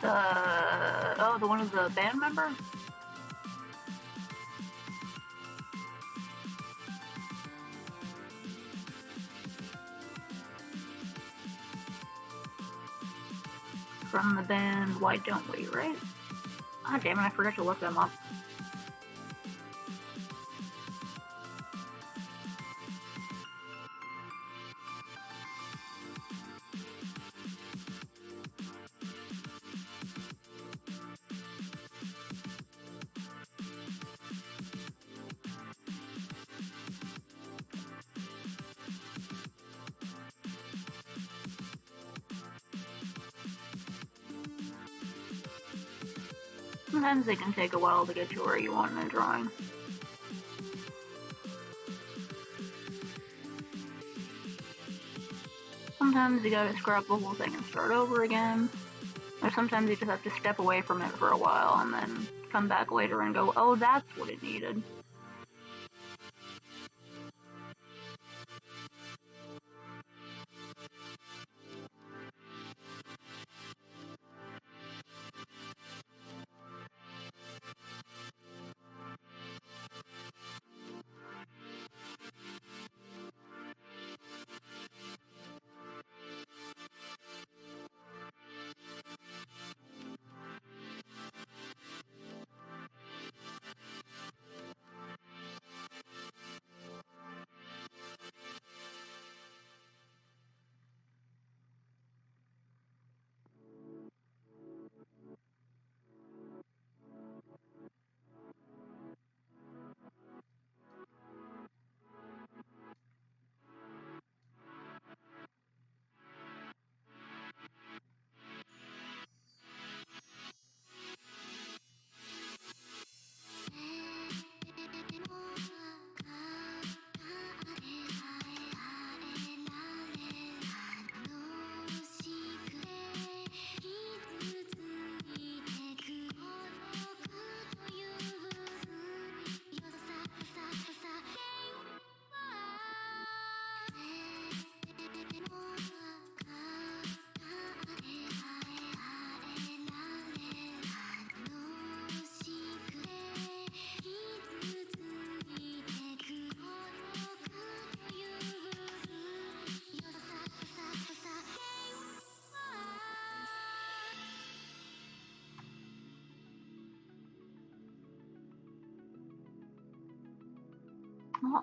The one of the band member? From the band Why Don't We, right? Ah, damn it, I forgot to look them up. Sometimes they can take a while to get to where you want in a drawing. Sometimes you gotta scrap the whole thing and start over again. Or sometimes you just have to step away from it for a while and then come back later and go, oh, that's what it needed.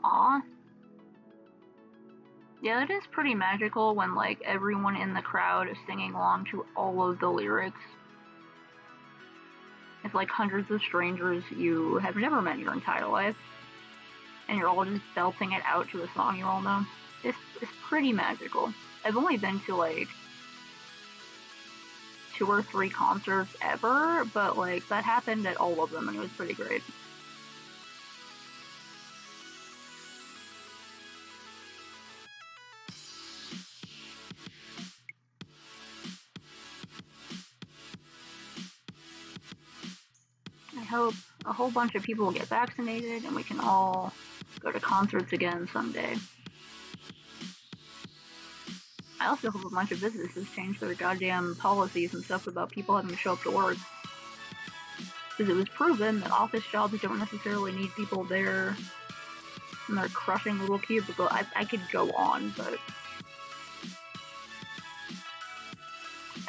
Aww. Yeah, it is pretty magical when, like, everyone in the crowd is singing along to all of the lyrics. It's like hundreds of strangers you have never met in your entire life, and you're all just belting it out to a song you all know. It's pretty magical. I've only been to, like, 2 or 3 concerts ever, but, like, that happened at all of them, and it was pretty great. I hope a whole bunch of people get vaccinated and we can all go to concerts again someday. I also hope a bunch of businesses change their goddamn policies and stuff about people having to show up to work. Because it was proven that office jobs don't necessarily need people there and they're crushing little cubicles. I could go on, but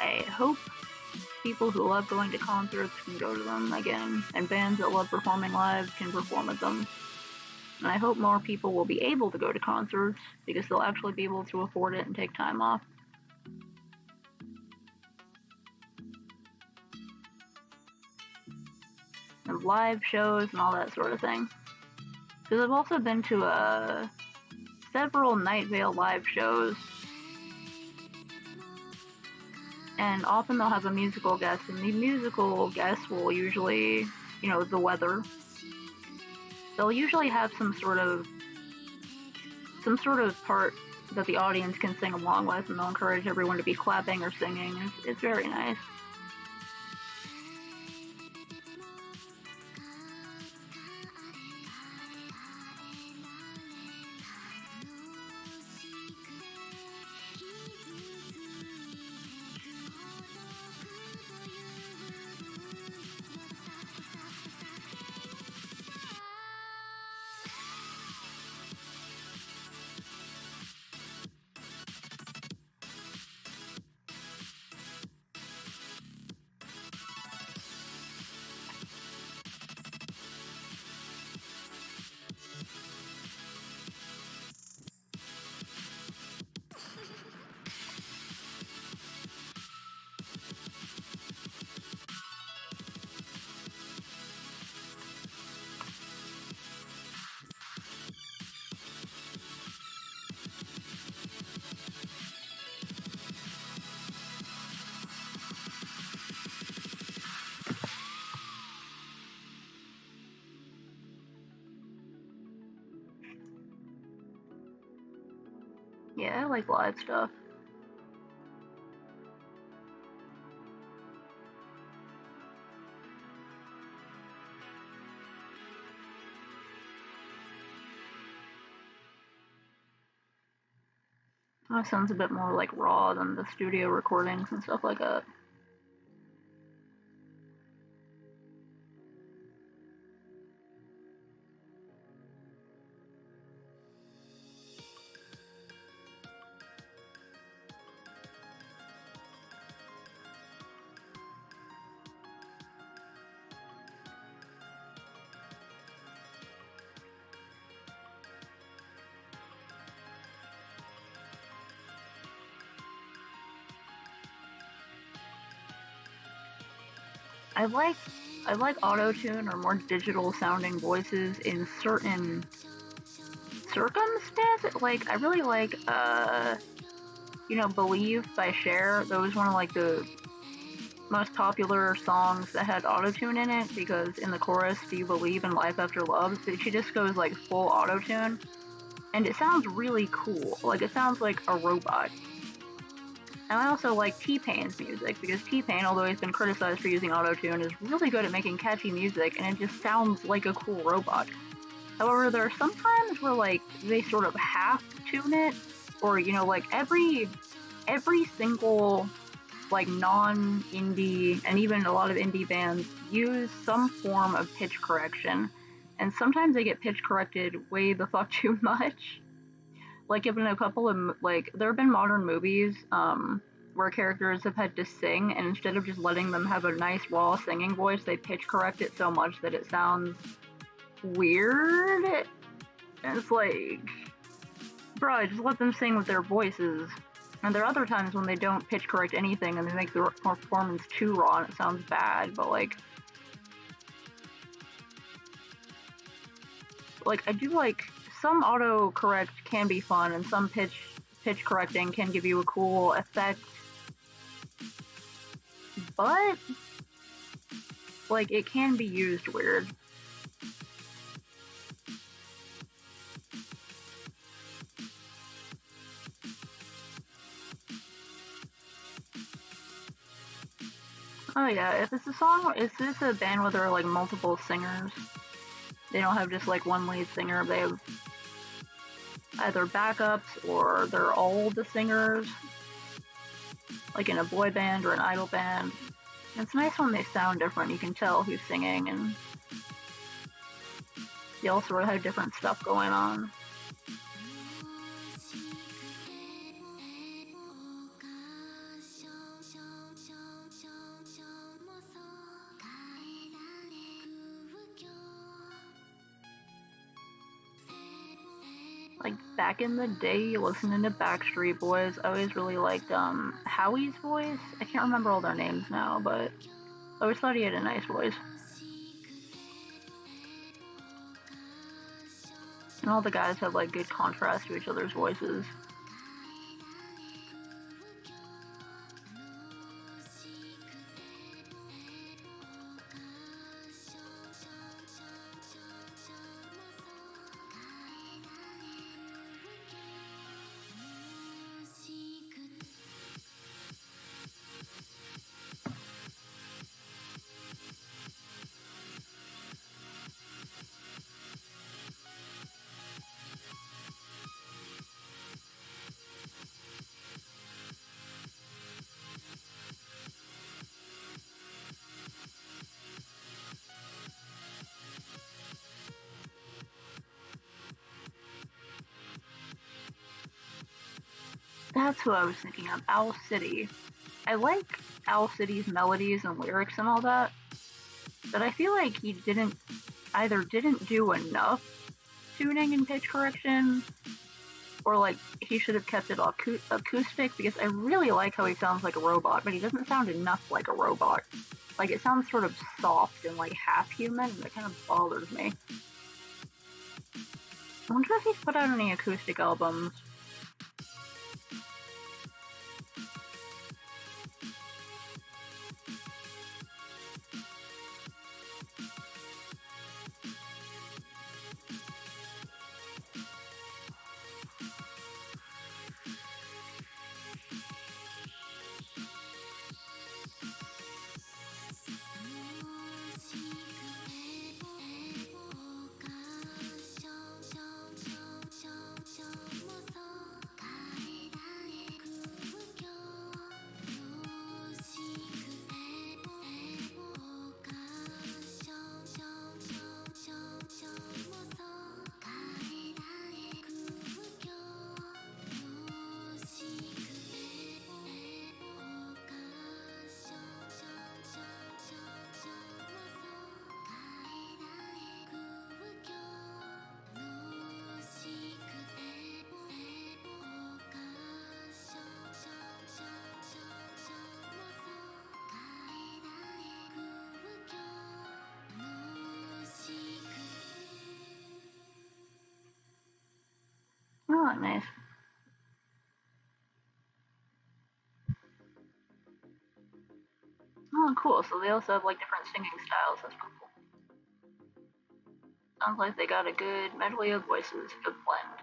I hope people who love going to concerts can go to them again, and bands that love performing live can perform at them. And I hope more people will be able to go to concerts because they'll actually be able to afford it and take time off. And live shows and all that sort of thing. Because I've also been to several Night Vale live shows, and often they'll have a musical guest, and the musical guest will usually, the weather. They'll usually have some sort of part that the audience can sing along with, and they'll encourage everyone to be clapping or singing. It's very nice. Yeah, I like live stuff. That sounds a bit more like raw than the studio recordings and stuff like that. I like I like auto-tune or more digital sounding voices in certain circumstances. Like I really like Believe by Cher. That was one of like the most popular songs that had auto-tune in it because in the chorus, "Do you believe in life after love?" She just goes like full auto-tune and it sounds really cool. Like it sounds like a robot. And I also like T-Pain's music because T-Pain, although he's been criticized for using autotune, is really good at making catchy music and it just sounds like a cool robot. However, there are some times where like they sort of half tune it, or like every single like non-indie and even a lot of indie bands use some form of pitch correction, and sometimes they get pitch corrected way the fuck too much. Like in a couple of like there have been modern movies where characters have had to sing, and instead of just letting them have a nice raw singing voice, they pitch correct it so much that it sounds weird. And it's like, bro, just let them sing with their voices. And there are other times when they don't pitch correct anything and they make the performance too raw and it sounds bad. But like I do like some autocorrect can be fun, and some pitch correcting can give you a cool effect. But like it can be used weird. Oh yeah, if it's a song, if it's a band where there are like multiple singers, they don't have just like one lead singer, they have either backups or they're all the singers, like in a boy band or an idol band. It's nice when they sound different, you can tell who's singing, and they all sort of have different stuff going on. Like back in the day, listening to Backstreet Boys, I always really liked Howie's voice. I can't remember all their names now, but I always thought he had a nice voice. And all the guys had like good contrast to each other's voices. That's who I was thinking of, Owl City. I like Owl City's melodies and lyrics and all that, but I feel like he didn't do enough tuning and pitch correction, or like he should have kept it acoustic, because I really like how he sounds like a robot, but he doesn't sound enough like a robot. Like it sounds sort of soft and like half human, and it kind of bothers me. I wonder if he's put out any acoustic albums. Oh, nice. Oh, cool. So they also have like different singing styles. That's pretty cool. Sounds like they got a good medley of voices, good blend.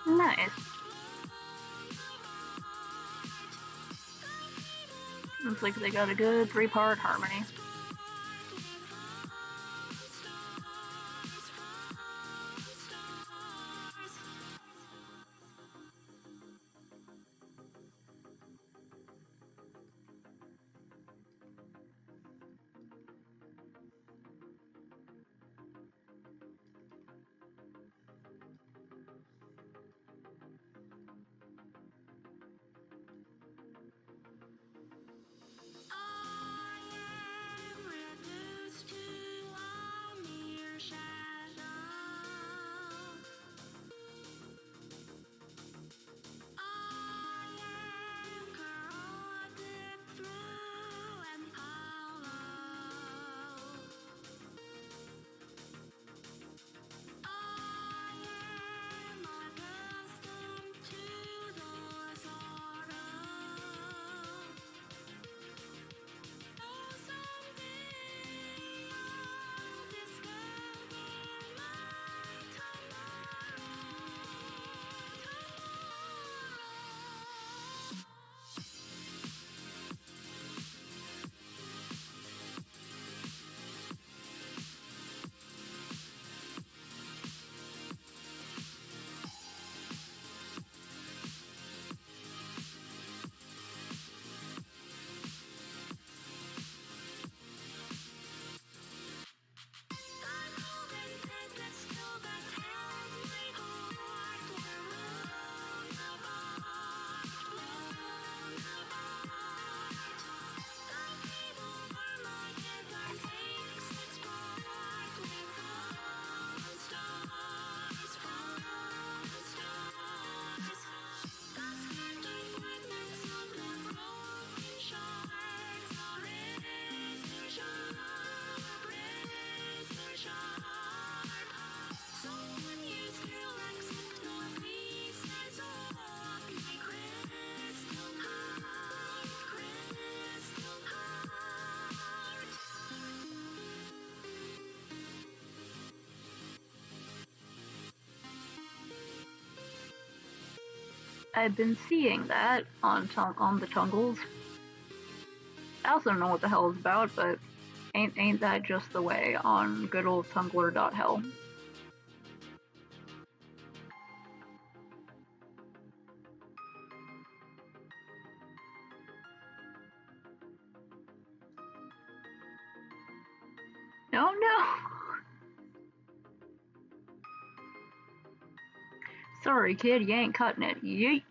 Nice. Looks like they got a good three-part harmony. I've been seeing that on the tungles. I also don't know what the hell it's about, but ain't that just the way on good old Tumblr.hell? No, no. Sorry, kid, you ain't cutting it. Yeet.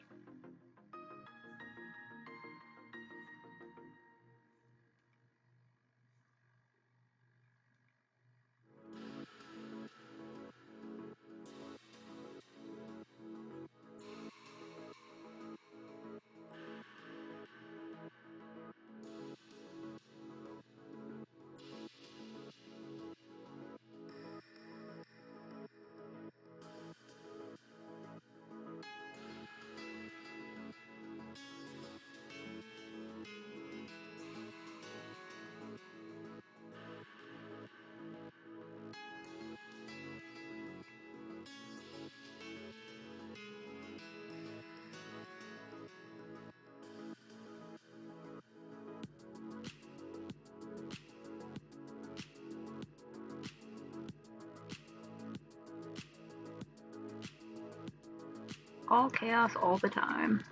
All chaos all the time.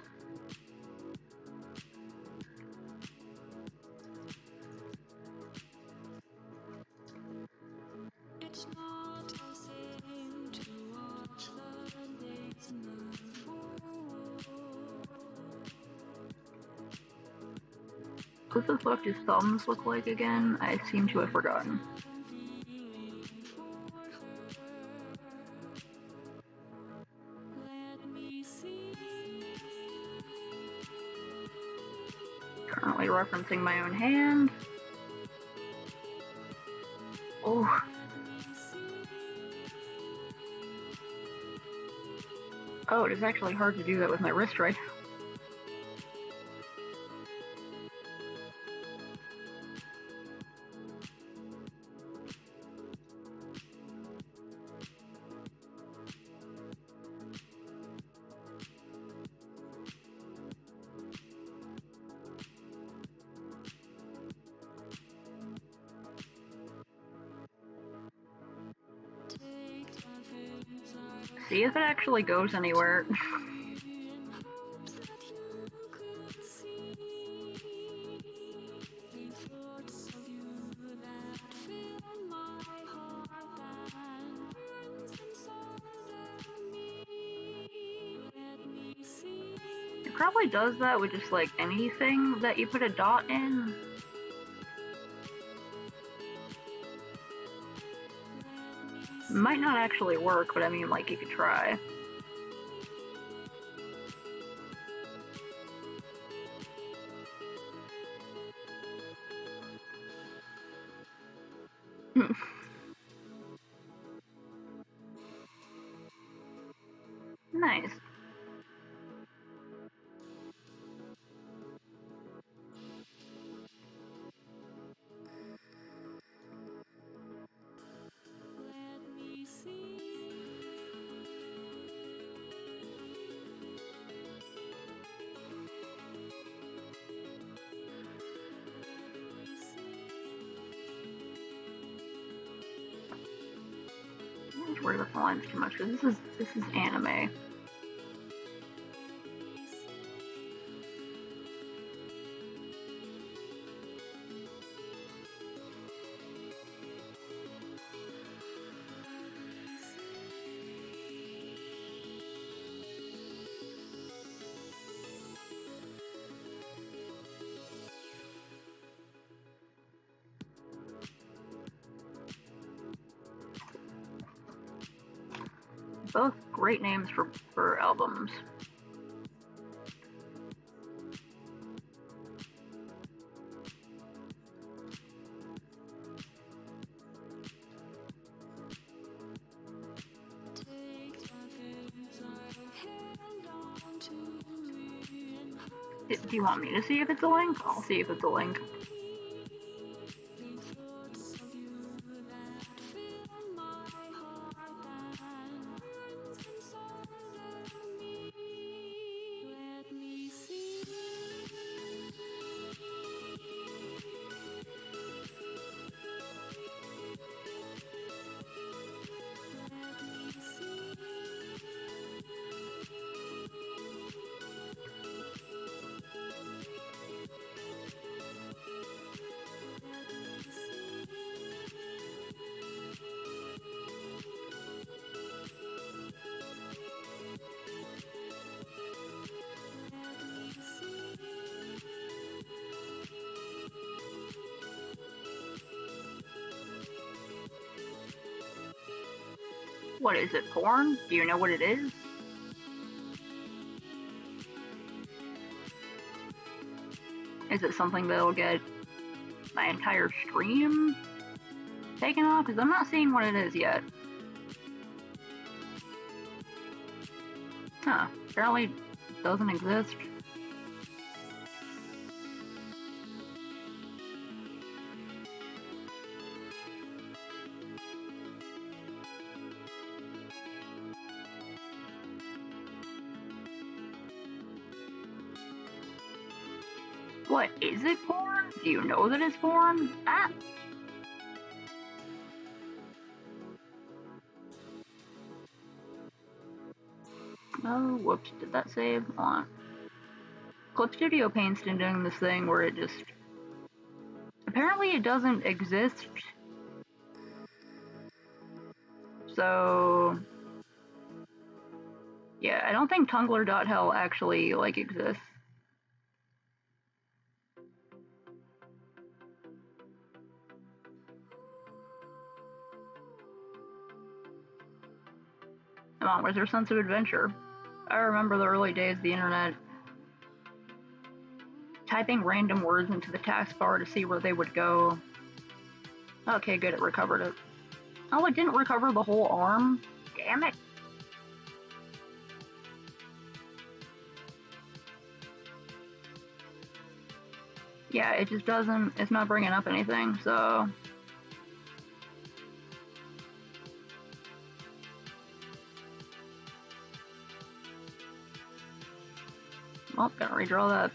It's not the same to watch the days move forward. What the fuck does thumbs look like again? I seem to have forgotten. Currently referencing my own hand. Oh. Oh, it is actually hard to do that with my wrist right See if it actually goes anywhere. It probably does that with just like anything that you put a dot in. Might not actually work, but I mean, like, you could try. Nice. I don't worry about the lines too much because this is anime. Both great names for albums. Do you want me to see if it's a link? I'll see if it's a link. What is it, porn? Do you know what it is? Is it something that'll get my entire stream taken off? Because I'm not seeing what it is yet. Huh. Apparently it doesn't exist. What, is it porn? Do you know that it's porn? Ah! Oh, whoops, did that save? Hold on. Clip Studio Paint's been doing this thing where it just... Apparently it doesn't exist. So... Yeah, I don't think Tumblr.hell actually, like, exists. Come on, where's your sense of adventure? I remember the early days of the internet. Typing random words into the taskbar to see where they would go. Okay, good, it recovered it. Oh, it didn't recover the whole arm? Damn it. Yeah, it just doesn't, it's not bringing up anything, so... Well, gotta redraw that.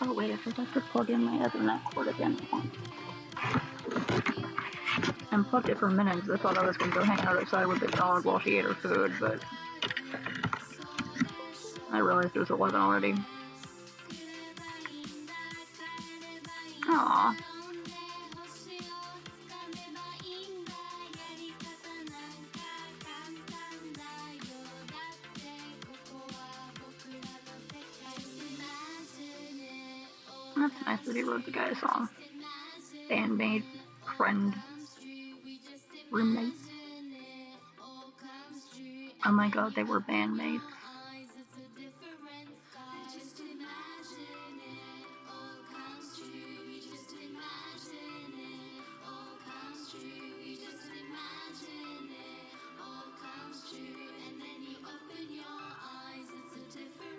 Oh wait, I forgot to plug in my Ethernet cord again. I unplugged it for a minute because I thought I was going to go hang out outside with the dog while she ate her food, but I realized it was 11 already. Aww. That's nice that he wrote the guy a song. Bandmate, friend, roommate. Oh my god, they were bandmates.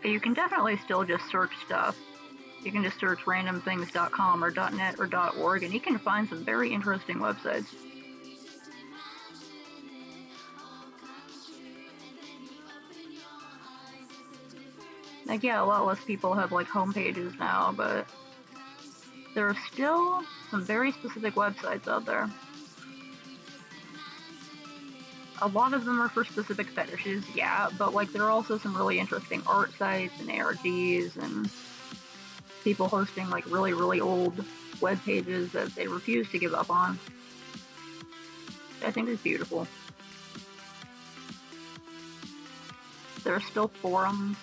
You can definitely still just search stuff. You can just search randomthings.com or .net or .org, and you can find some very interesting websites. Like, yeah, a lot less people have, like, home pages now, but there are still some very specific websites out there. A lot of them are for specific fetishes, yeah, but, like, there are also some really interesting art sites and ARGs and people hosting, like, really, really old web pages that they refuse to give up on. I think it's beautiful. There are still forums.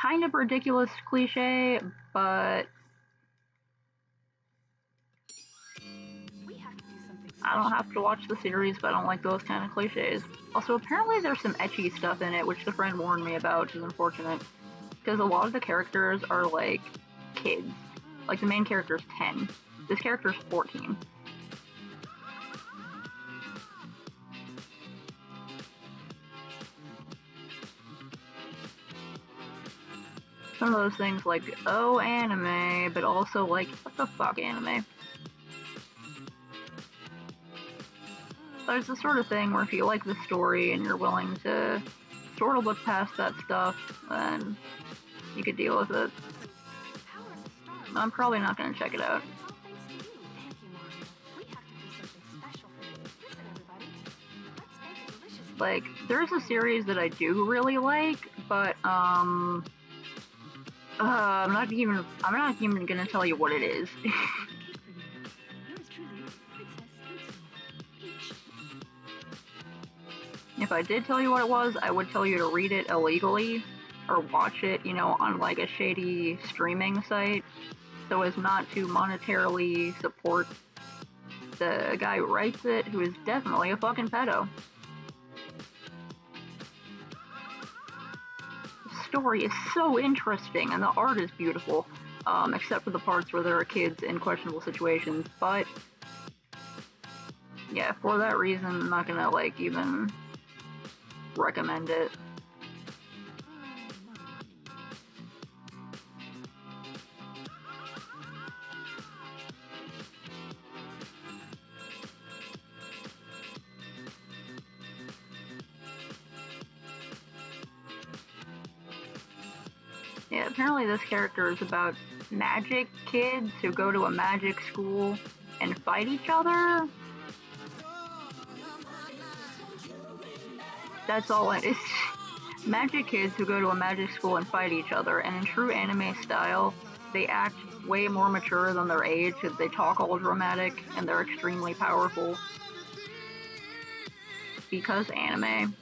kind of ridiculous cliche, but I don't have to watch the series, but I don't like those kind of cliches. Also, apparently there's some ecchi stuff in it, which the friend warned me about, which is unfortunate. Because a lot of the characters are, like, kids. Like, the main character's 10. This character's 14. Some of those things like, oh, anime, but also like, what the fuck, anime? There's the sort of thing where if you like the story and you're willing to sort of look past that stuff, then you could deal with it. I'm probably not going to check it out. Like, there's a series that I do really like, but I'm not even gonna tell you what it is. If I did tell you what it was, I would tell you to read it illegally or watch it, you know, on like a shady streaming site, so as not to monetarily support the guy who writes it, who is definitely a fucking pedo. Story is so interesting and the art is beautiful, except for the parts where there are kids in questionable situations, but yeah, for that reason, I'm not gonna like even recommend it. Yeah, apparently this character is about magic kids who go to a magic school and fight each other. That's all it is. Magic kids who go to a magic school and fight each other, and in true anime style, they act way more mature than their age because they talk all dramatic and they're extremely powerful. Because anime.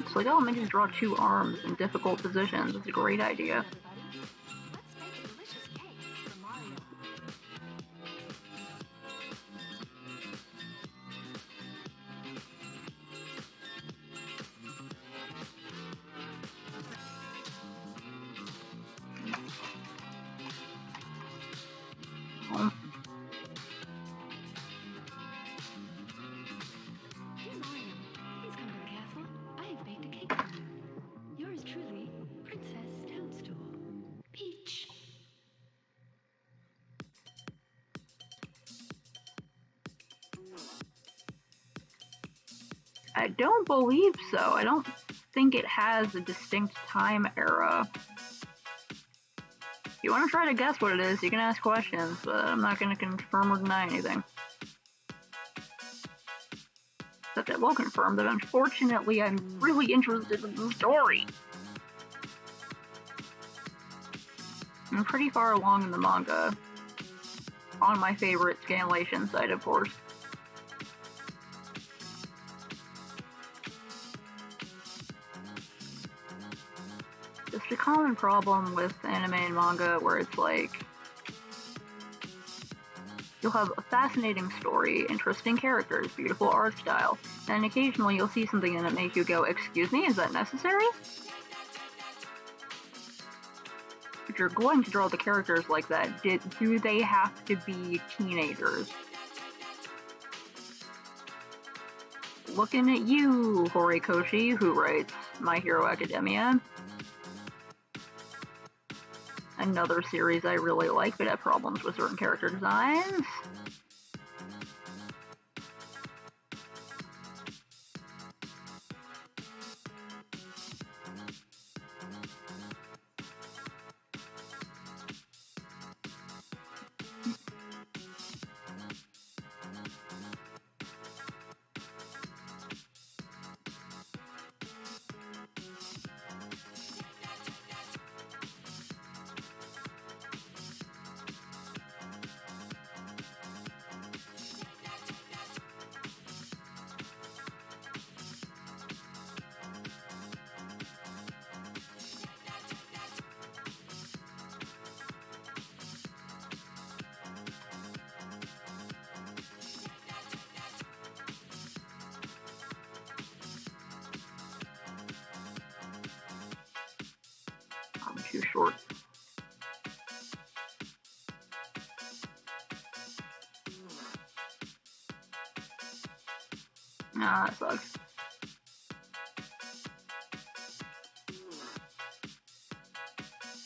It's like, oh, maybe just draw two arms in difficult positions. It's a great idea. Oh. I don't believe so. I don't think it has a distinct time era. If you want to try to guess what it is, you can ask questions, but I'm not going to confirm or deny anything. Except I will confirm that unfortunately I'm really interested in the story. I'm pretty far along in the manga. On my favorite Scanlation site, of course. It's a common problem with anime and manga where it's like you'll have a fascinating story, interesting characters, beautiful art style, and occasionally you'll see something in it make you go, excuse me, is that necessary? If you're going to draw the characters like that, do they have to be teenagers? Looking at you, Horikoshi, who writes My Hero Academia. Another series I really like, but have problems with certain character designs. too short. Nah, that sucks.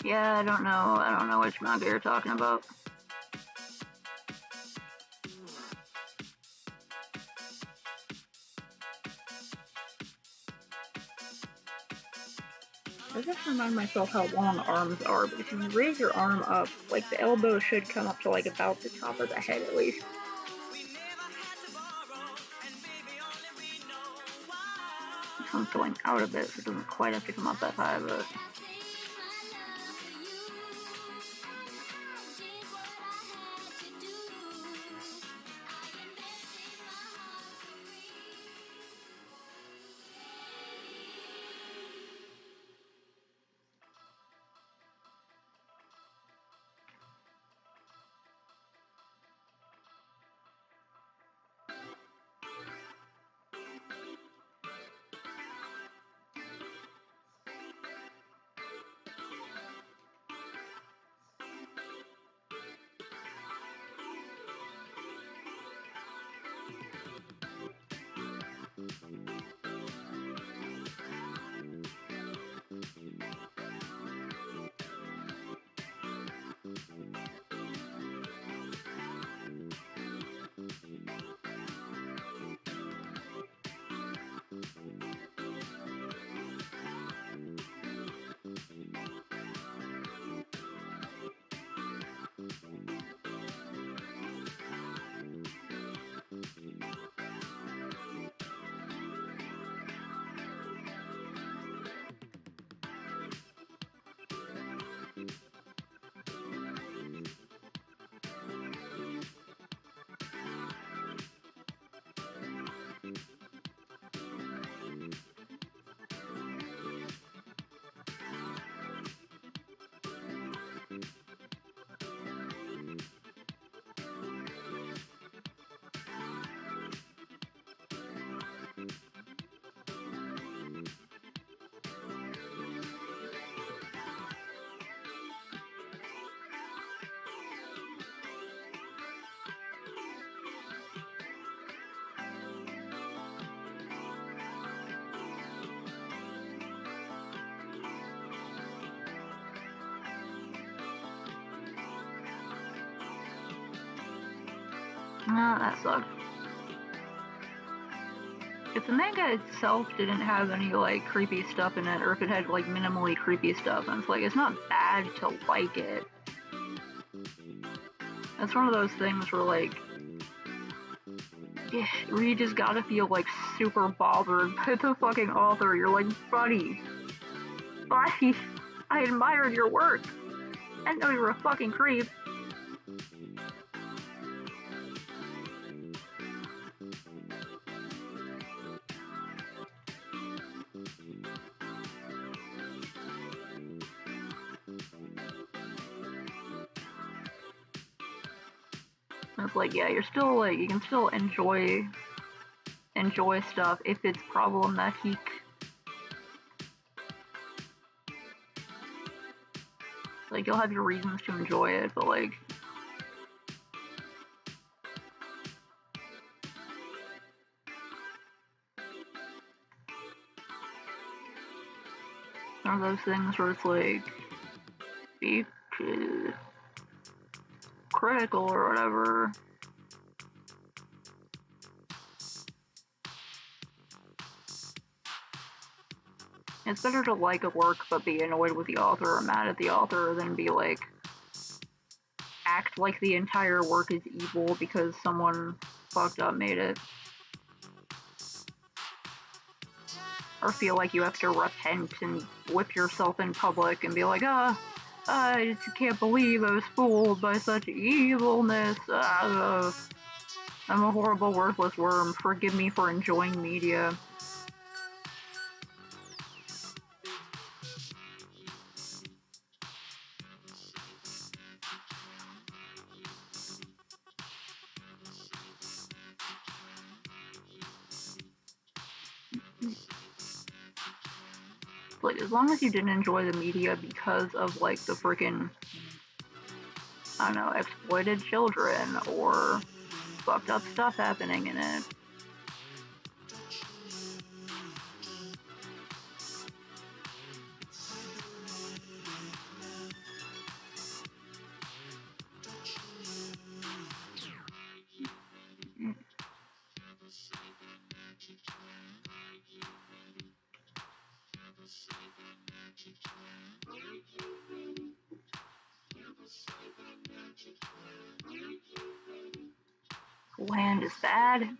Yeah, I don't know which manga you're talking about. I just remind myself how long arms are, because when you raise your arm up, like the elbow should come up to like about the top of the head at least. This one's going out a bit, so it doesn't quite have to come up that high, but... No, that sucks. If the manga itself didn't have any, like, creepy stuff in it, or if it had, like, minimally creepy stuff, and it's not bad to like it. That's one of those things where, like, where you just gotta feel, like, super bothered by the fucking author. You're like, buddy, I admired your work. I didn't know you were a fucking creep. It's like, yeah, you're still, like, you can still enjoy stuff if it's problematic. Like, you'll have your reasons to enjoy it, but, like... One of those things where it's like... be critical or whatever. It's better to like a work but be annoyed with the author or mad at the author than be like... act like the entire work is evil because someone fucked up made it. Or feel like you have to repent and whip yourself in public and be like, I just can't believe I was fooled by such evilness. I'm a horrible, worthless worm. Forgive me for enjoying media. Like, as long as you didn't enjoy the media because of, like, the freaking, I don't know, exploited children or fucked up stuff happening in it. Land is bad.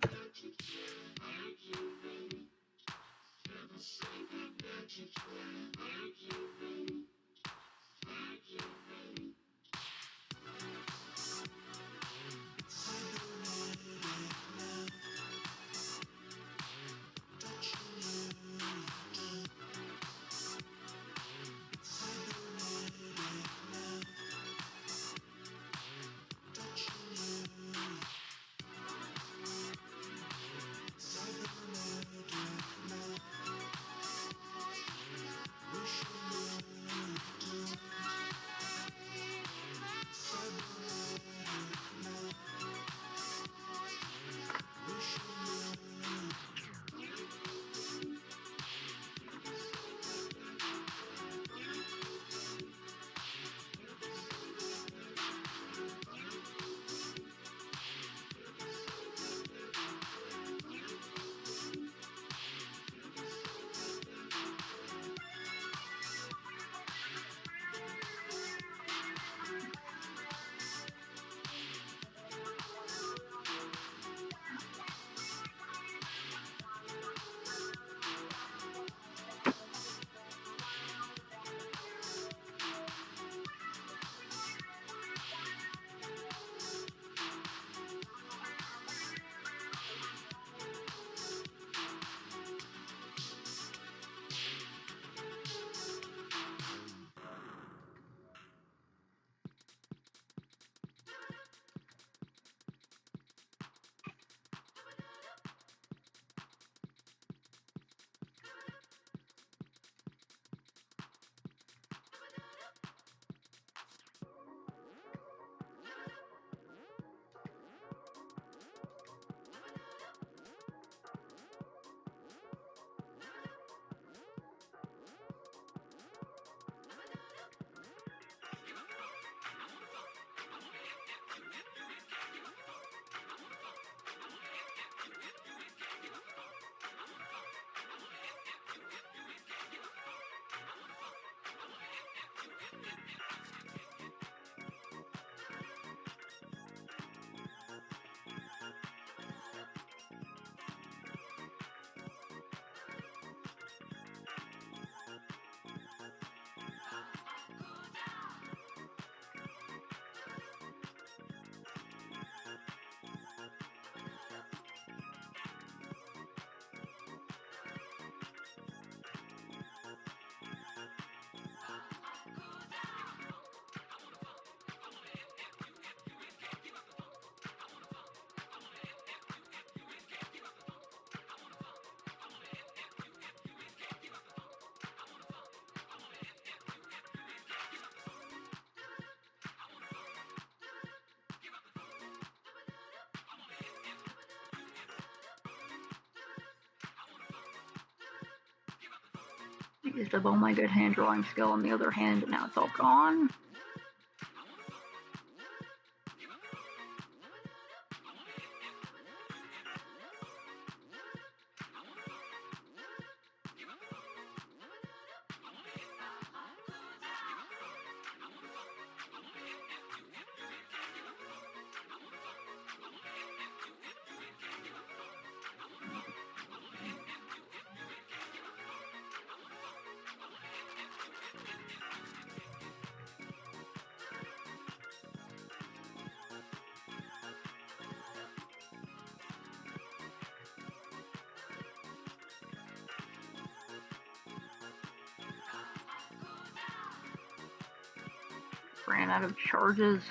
I used up all my good hand drawing skill on the other hand, and now it's all gone. Ran out of charges.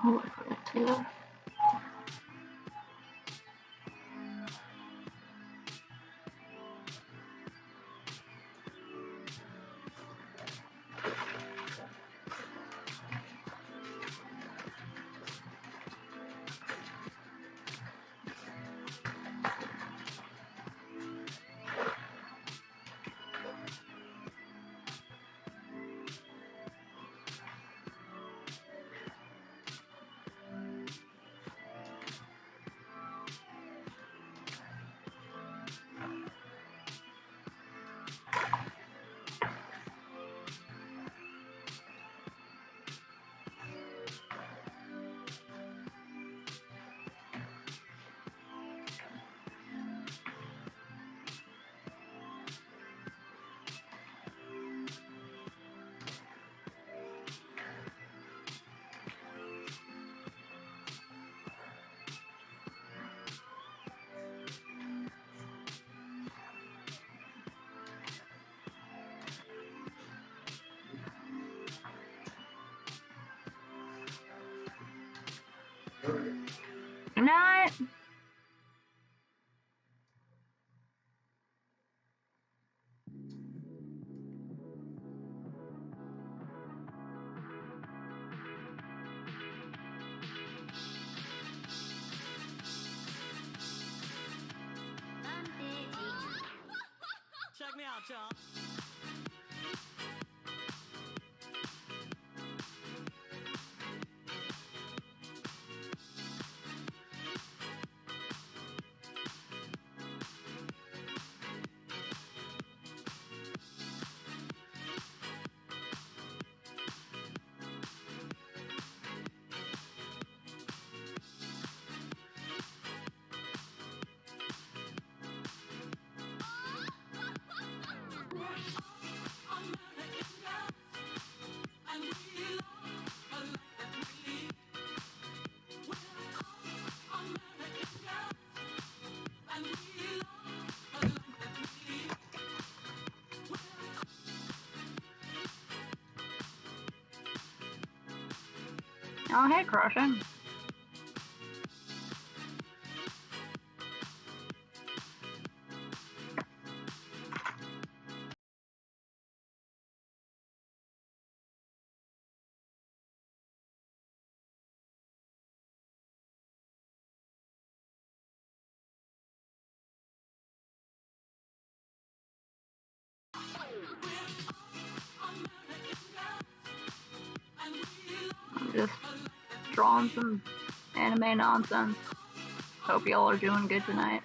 Oh, I forgot to. Good night. Check me out, y'all. Oh, hey, Crushing. I'm just drawing some anime nonsense. Hope y'all are doing good tonight.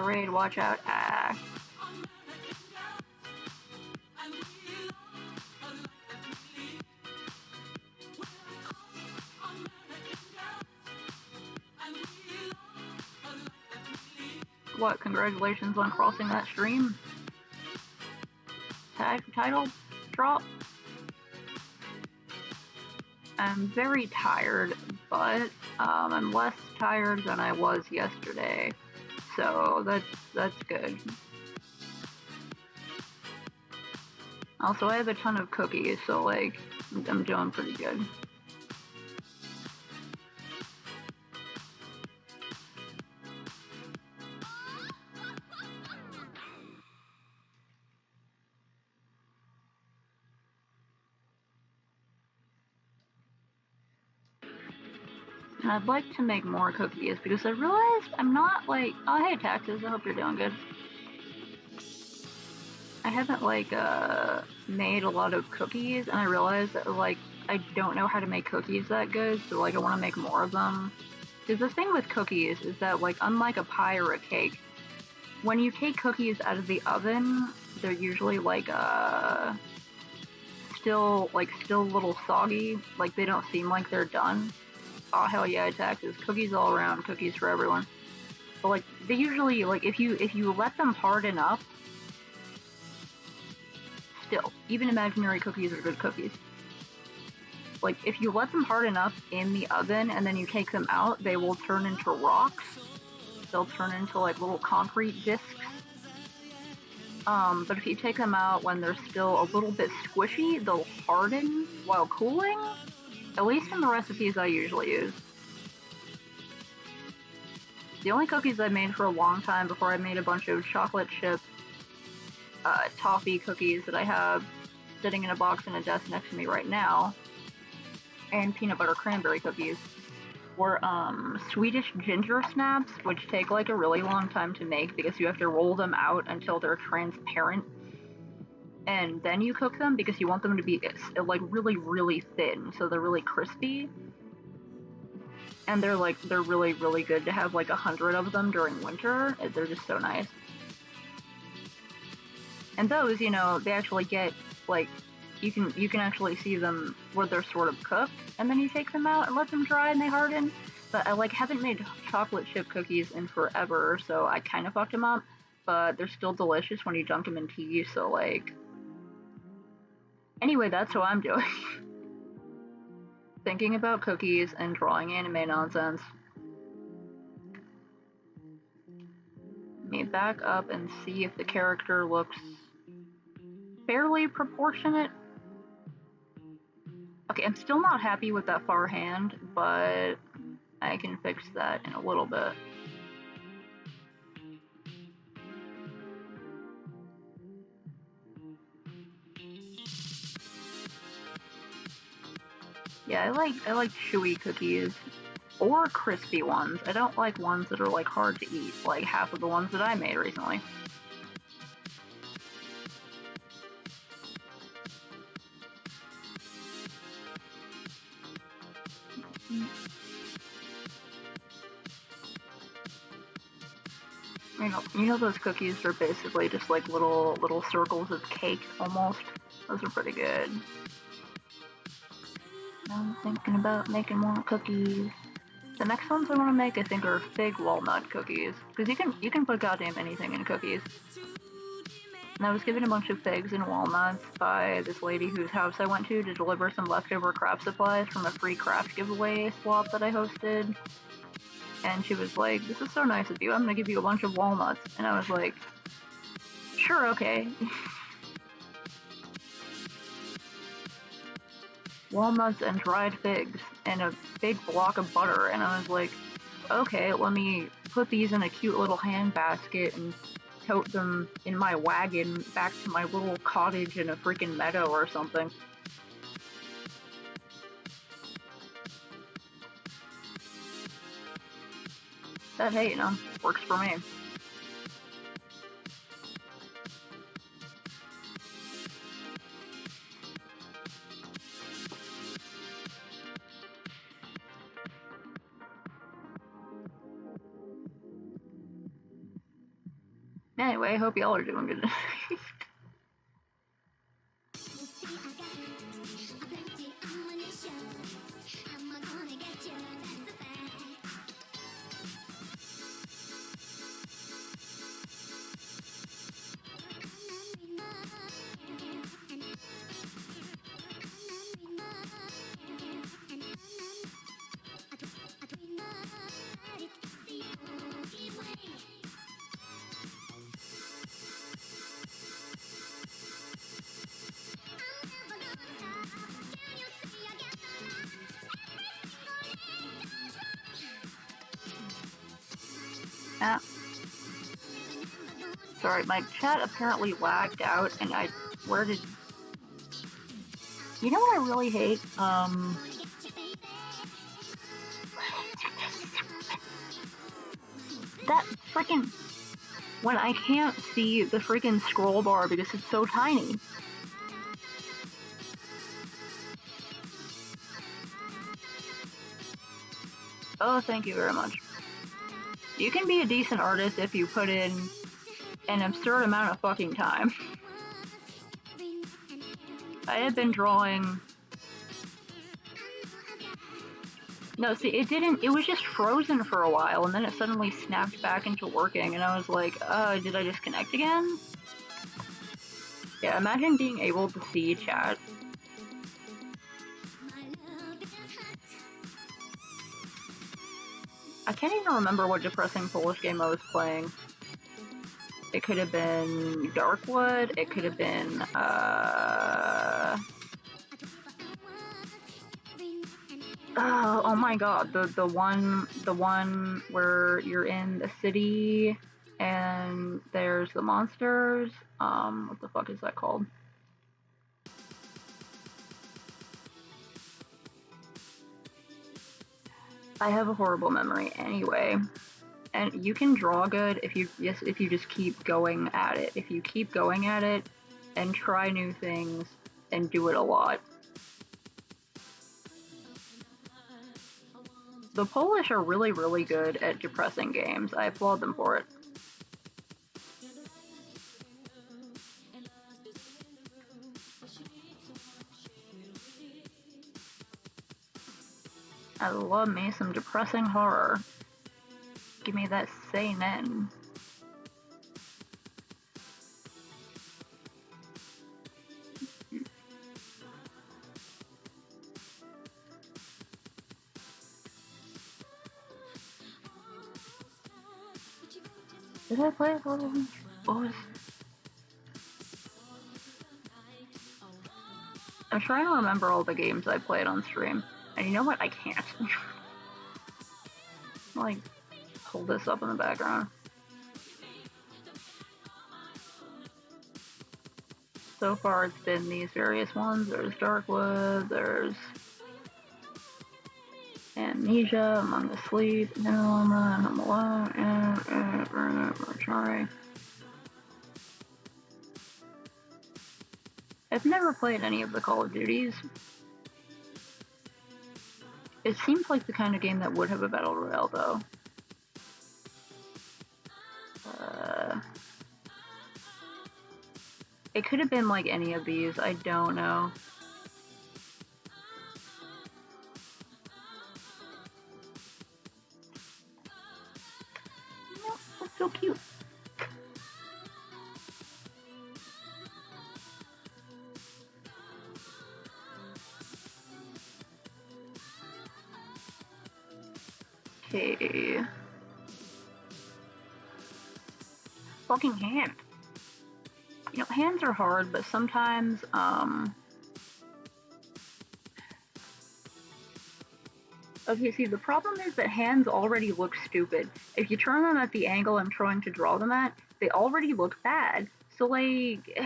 Raid, watch out. What, congratulations on crossing that stream? Title drop? I'm very tired, but I'm less tired than I was yesterday, so that's good. Also, I have a ton of cookies, so like I'm doing pretty good. And I'd like to make more cookies because I realized I'm not like, oh hey Taxes, I hope you're doing good. I haven't like made a lot of cookies, and I realized that like I don't know how to make cookies that good, so like I want to make more of them. Because the thing with cookies is that like unlike a pie or a cake, when you take cookies out of the oven, they're usually like still a little soggy, like they don't seem like they're done. Oh hell yeah, Taxes. Cookies all around, cookies for everyone. But like they usually like if you let them harden up, still, even imaginary cookies are good cookies. Like if you let them harden up in the oven and then you take them out, they will turn into rocks. They'll turn into like little concrete discs. But if you take them out when they're still a little bit squishy, they'll harden while cooling. At least in the recipes I usually use. The only cookies I made for a long time before I made a bunch of chocolate chip toffee cookies that I have sitting in a box in a desk next to me right now, and peanut butter cranberry cookies, were Swedish ginger snaps, which take like a really long time to make because you have to roll them out until they're transparent, and then you cook them because you want them to be like really, really thin, so they're really crispy. And they're really, really good to have like 100 of them during winter. They're just so nice. And those, you know, they actually get like you can actually see them where they're sort of cooked, and then you take them out and let them dry and they harden. But I like haven't made chocolate chip cookies in forever, so I kind of fucked them up. But they're still delicious when you dunk them in tea. So like, anyway, that's what I'm doing. Thinking about cookies and drawing anime nonsense. Let me back up and see if the character looks fairly proportionate. Okay, I'm still not happy with that far hand, but I can fix that in a little bit. Yeah, I like chewy cookies or crispy ones. I don't like ones that are like hard to eat, like half of the ones that I made recently. You know those cookies are basically just like little circles of cake almost. Those are pretty good. I'm thinking about making more cookies. The next ones I want to make, I think, are fig walnut cookies, because you can put goddamn anything in cookies. And I was given a bunch of figs and walnuts by this lady whose house I went to deliver some leftover craft supplies from a free craft giveaway swap that I hosted. And she was like, "This is so nice of you. I'm gonna give you a bunch of walnuts." And I was like, "Sure, okay." Walnuts and dried figs and a big block of butter, and I was like, okay, let me put these in a cute little hand basket and tote them in my wagon back to my little cottage in a freaking meadow or something. That, hey, you know, works for me. Anyway, I hope y'all are doing good. Ah. Sorry, my chat apparently lagged out, and where did... You know what I really hate? That freaking... When I can't see the freaking scroll bar because it's so tiny. Oh, thank you very much. You can be a decent artist if you put in an absurd amount of fucking time. I had been drawing... No, see, it was just frozen for a while, and then it suddenly snapped back into working, and I was like, did I disconnect again? Yeah, imagine being able to see chat. I can't even remember what depressing Polish game I was playing. It could have been Darkwood. It could have been oh my god, the one where you're in the city and there's the monsters. What the fuck is that called? I have a horrible memory anyway. And you can draw good if you just keep going at it. If you keep going at it and try new things and do it a lot. The Polish are really, really good at depressing games. I applaud them for it. I love me some depressing horror. Give me that seinen. Did I play What was... I'm trying to remember all the games I played on stream. And you know what? I can't. Like, hold this up in the background. So far it's been these various ones. There's Darkwood, there's Amnesia, Among the Sleep, Noma, Home Alone, and sorry. I've never played any of the Call of Duties. It seems like the kind of game that would have a battle royale, though. It could have been like any of these, I don't know. No, that's so cute. Okay. Fucking hand. You know, hands are hard, but sometimes, okay, see, the problem is that hands already look stupid. If you turn them at the angle I'm trying to draw them at, they already look bad. So, like...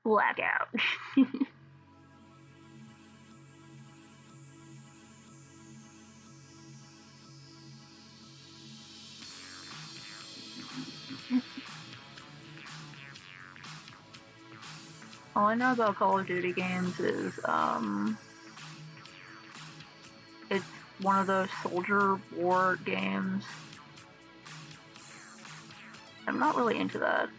blackout. All I know about Call of Duty games is, it's one of those soldier war games. I'm not really into that.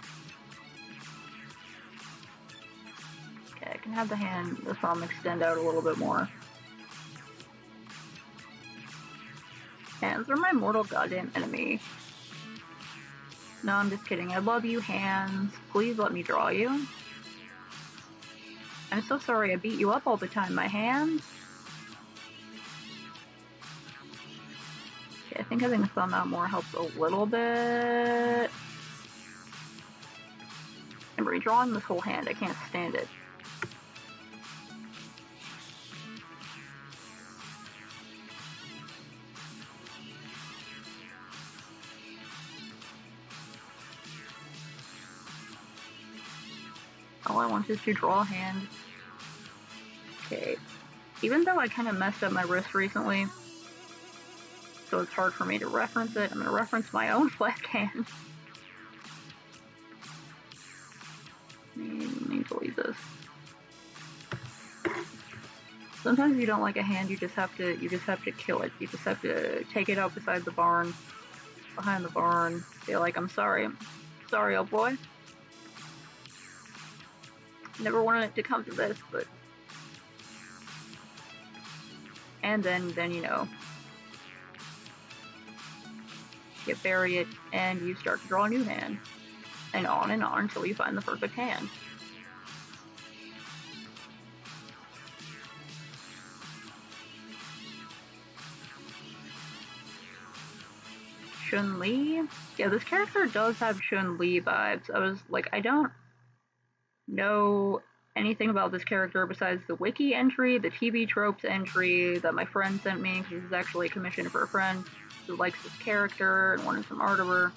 Okay, I can have the thumb extend out a little bit more. Hands are my mortal goddamn enemy. No, I'm just kidding. I love you, hands. Please let me draw you. I'm so sorry I beat you up all the time, my hands. Okay, I think having the thumb out more helps a little bit. I'm redrawing this whole hand. I can't stand it. All I want is to draw a hand. Okay. Even though I kind of messed up my wrist recently, so it's hard for me to reference it, I'm going to reference my own flat hand. Let me delete this. Sometimes you don't like a hand, you just have to kill it. You just have to take it out behind the barn, say like, I'm sorry, old boy. Never wanted it to come to this, but... And then, you know, you bury it, and you start to draw a new hand. And on until you find the perfect hand. Chun-Li? Yeah, this character does have Chun-Li vibes. I was like, I don't know anything about this character besides the wiki entry, the TV tropes entry that my friend sent me, because this is actually commissioned for a friend who likes this character and wanted some art of her.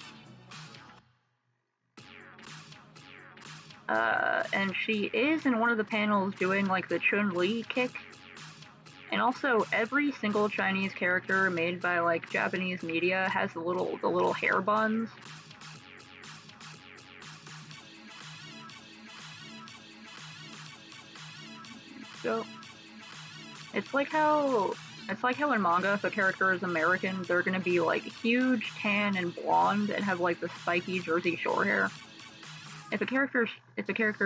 And she is in one of the panels doing like the Chun-Li kick. And also, every single Chinese character made by like Japanese media has the little hair buns. So it's like how in manga, if a character is American, they're gonna be like huge, tan, and blonde, and have like the spiky Jersey Shore hair. If a character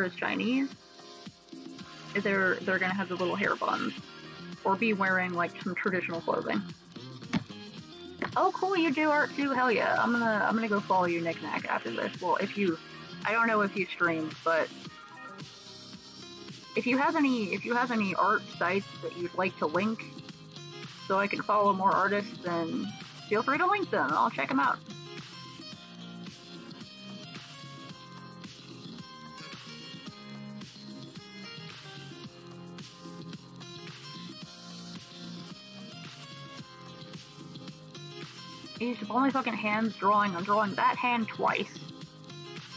is Chinese, they're gonna have the little hair buns, or be wearing like some traditional clothing. Oh, cool! You do art too. Hell yeah! I'm gonna go follow you, Knickknack, after this. Well, I don't know if you stream, but if you have any art sites that you'd like to link, so I can follow more artists, then feel free to link them. I'll check them out. Jeez, if only fucking hands drawing. I'm drawing that hand twice.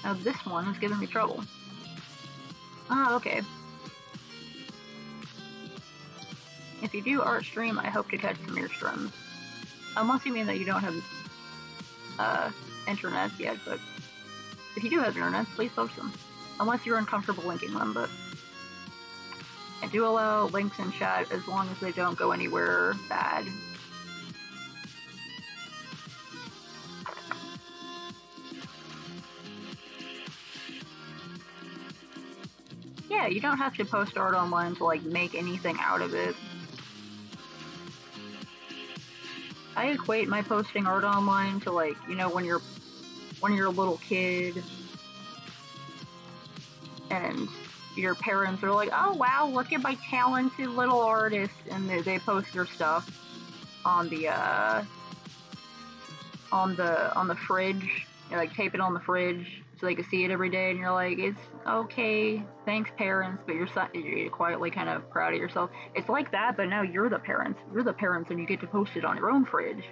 Now this one is giving me trouble. Ah, okay. If you do art stream, I hope to catch some of your streams. Unless you mean that you don't have internet yet, but if you do have internet, please post them. Unless you're uncomfortable linking them, but I do allow links in chat as long as they don't go anywhere bad. Yeah, you don't have to post art online to like make anything out of it. I equate my posting art online to like, you know, when you're a little kid and your parents are like, oh wow, look at my talented little artist, and they post your stuff on the fridge. You like tape it on the fridge so they can see it every day, and you're like, it's okay, thanks parents, but you're quietly kind of proud of yourself. It's like that, but now you're the parents. You're the parents, and you get to post it on your own fridge.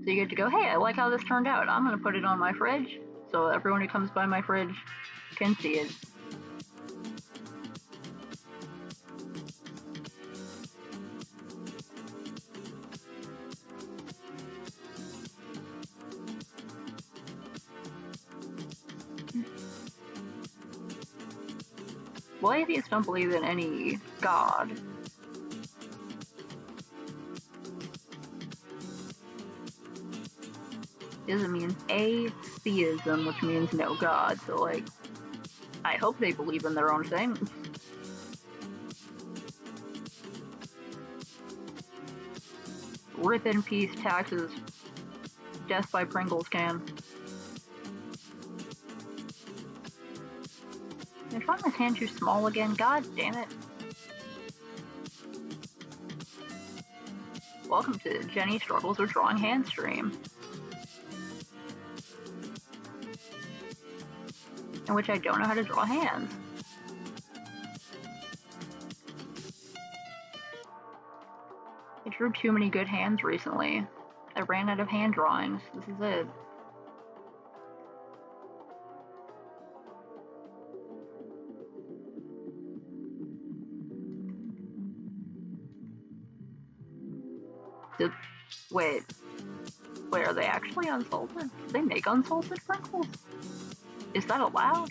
So you get to go, hey, I like how this turned out. I'm gonna put it on my fridge, so everyone who comes by my fridge can see it. Well, atheists don't believe in any god. Ism means atheism, which means no god, so like, I hope they believe in their own thing. Rip in peace, taxes. Death by Pringles can. I find this hand too small again? God damn it. Welcome to Jenny Struggles with Drawing Hand stream, in which I don't know how to draw hands. I drew too many good hands recently. I ran out of hand drawings. This is it. Wait, are they actually unsalted? Do they make unsalted Pringles? Is that allowed?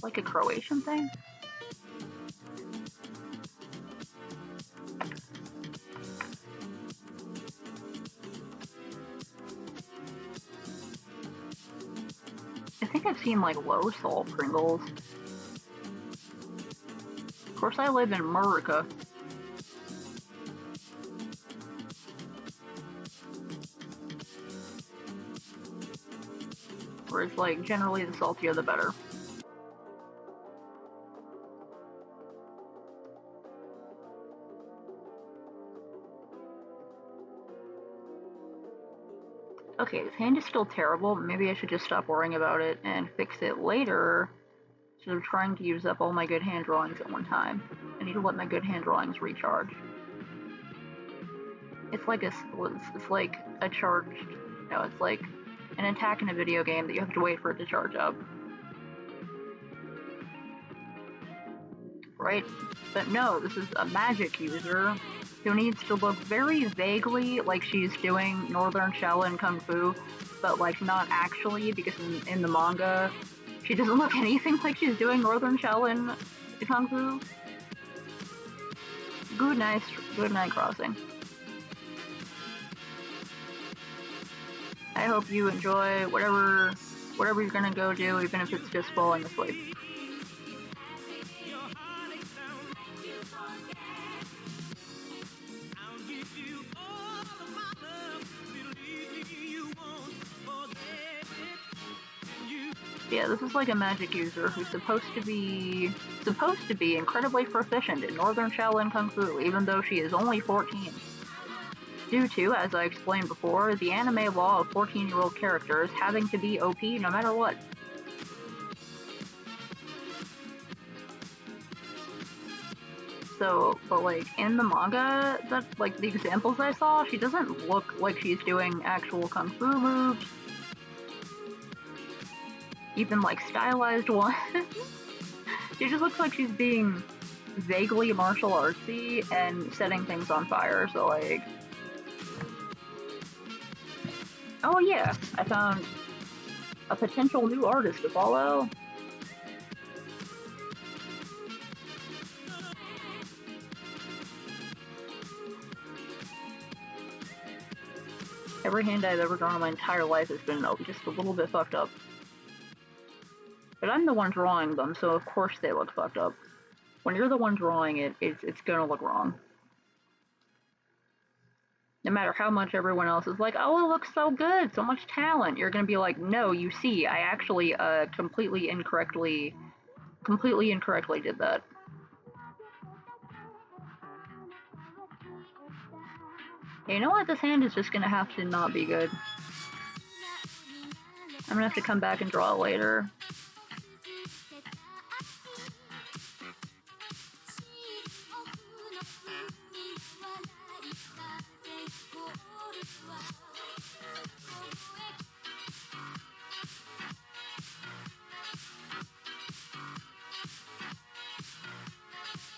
Like a Croatian thing? I think I've seen like low salt Pringles. Of course, I live in America. Where it's like generally the saltier the better. Okay, this hand is still terrible, but maybe I should just stop worrying about it and fix it later instead of trying to use up all my good hand drawings at one time. I need to let my good hand drawings recharge. It's like it's like a charged, no, it's like an attack in a video game that you have to wait for it to charge up. Right? But no, this is a magic user who needs to look very vaguely like she's doing Northern Shaolin Kung Fu, but like not actually, because in the manga, she doesn't look anything like she's doing Northern Shaolin Kung Fu. Good night crossing. I hope you enjoy whatever you're gonna go do, even if it's just falling asleep. Yeah, this is like a magic user who's supposed to be incredibly proficient in Northern Shaolin Kung Fu, even though she is only 14. Due to, as I explained before, the anime law of 14-year-old characters having to be OP no matter what. So, but like in the manga, that like the examples I saw, she doesn't look like she's doing actual Kung Fu moves. Even like stylized ones. She just looks like she's being vaguely martial artsy and setting things on fire, so like... Oh yeah, I found a potential new artist to follow. Every hand I've ever drawn in my entire life has been just a little bit fucked up. But I'm the one drawing them, so of course they look fucked up. When you're the one drawing it, it's gonna look wrong. No matter how much everyone else is like, oh, it looks so good, so much talent, you're gonna be like, no, you see, I actually completely incorrectly did that. Hey, you know what? This hand is just gonna have to not be good. I'm gonna have to come back and draw it later.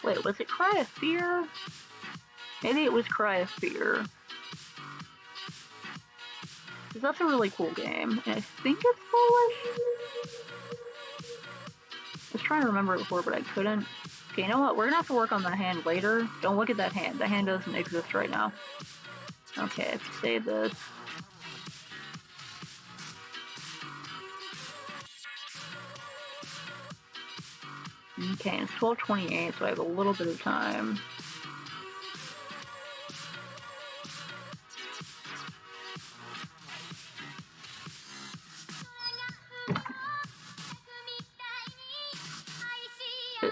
Wait, was it Cry of Fear? Maybe it was Cry of Fear. Because that's a really cool game, and I think it's Polish? I was trying to remember it before, but I couldn't. Okay, you know what? We're gonna have to work on that hand later. Don't look at that hand. That hand doesn't exist right now. Okay, let's save this. Okay, it's 12:28, so I have a little bit of time.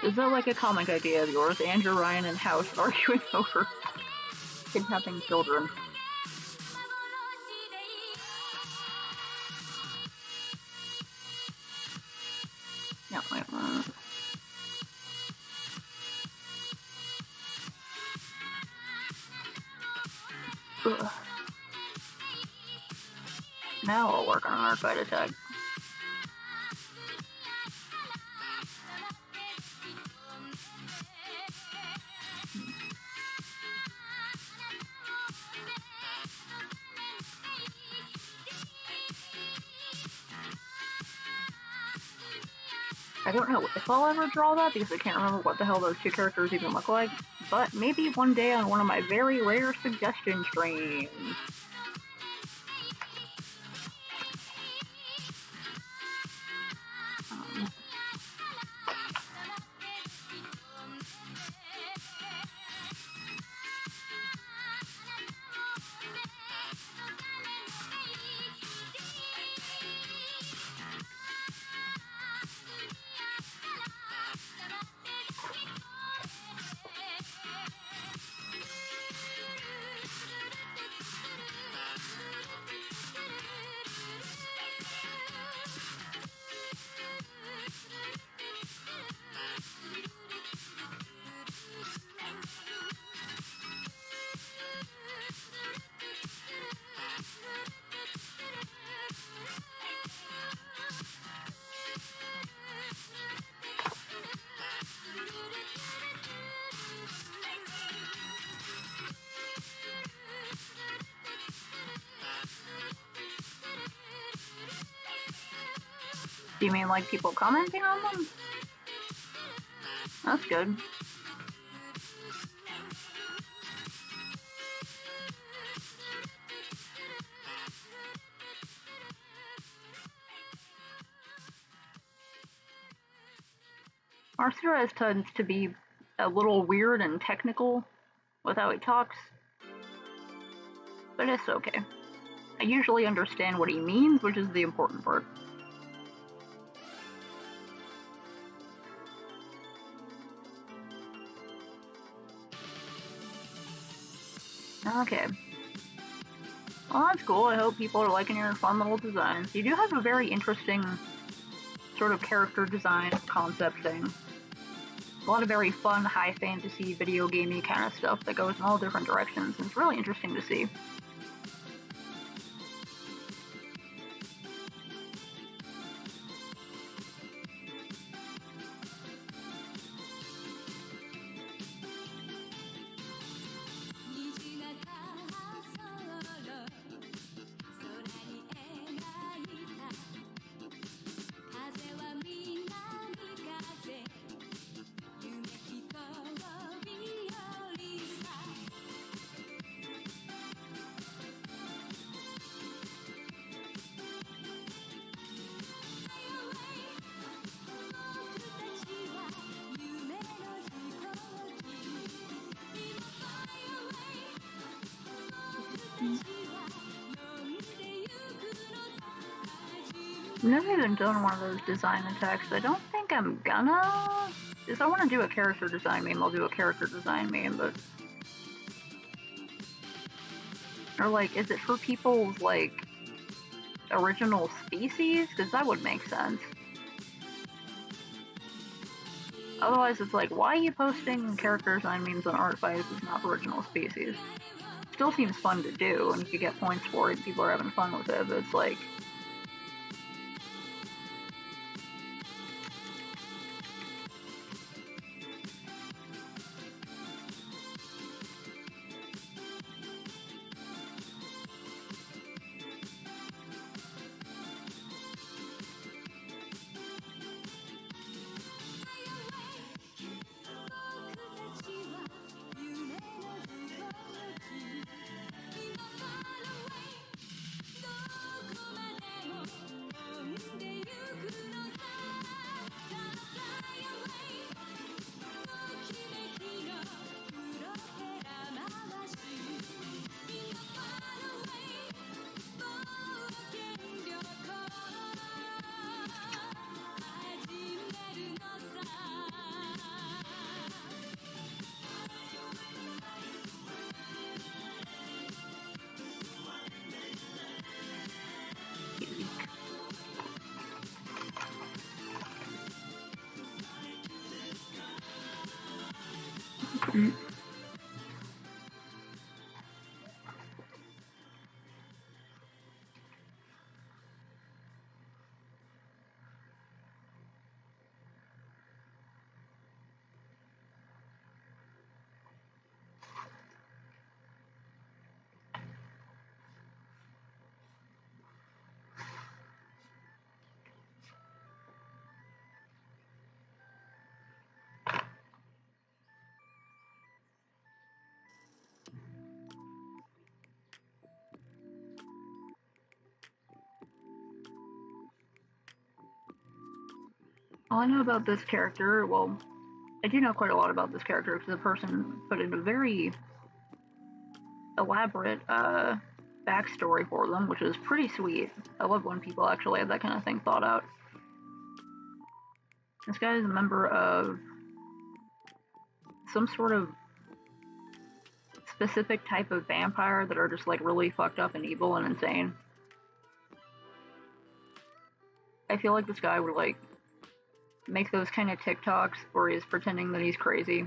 Is that like a comic idea of yours? Andrew Ryan and House arguing over kidnapping children. No, wait. Ugh. Now I'll work on an arcade attack. I don't know if I'll ever draw that because I can't remember what the hell those two characters even look like, but maybe one day on one of my very rare suggestion streams. Do you mean like people commenting on them? That's good. Arthur tends to be a little weird and technical with how he talks, but it's okay. I usually understand what he means, which is the important part. Okay. Well, that's cool. I hope people are liking your fun little designs. You do have a very interesting sort of character design concept thing. A lot of very fun, high fantasy, video gamey kind of stuff that goes in all different directions, and it's really interesting to see. I've never even done one of those design attacks. I don't think I'm gonna. If I want to do a character design meme, I'll do a character design meme, but. Or, like, is it for people's, like, original species? Because that would make sense. Otherwise, it's like, why are you posting character design memes on Artfight if it's not for original species? Still seems fun to do, and you could get points for it, and people are having fun with it, but it's like. All I know about this character, well, I do know quite a lot about this character because the person put in a very elaborate backstory for them, which is pretty sweet. I love when people actually have that kind of thing thought out. This guy is a member of some sort of specific type of vampire that are just like really fucked up and evil and insane. I feel like this guy would like make those kind of TikToks where he's pretending that he's crazy.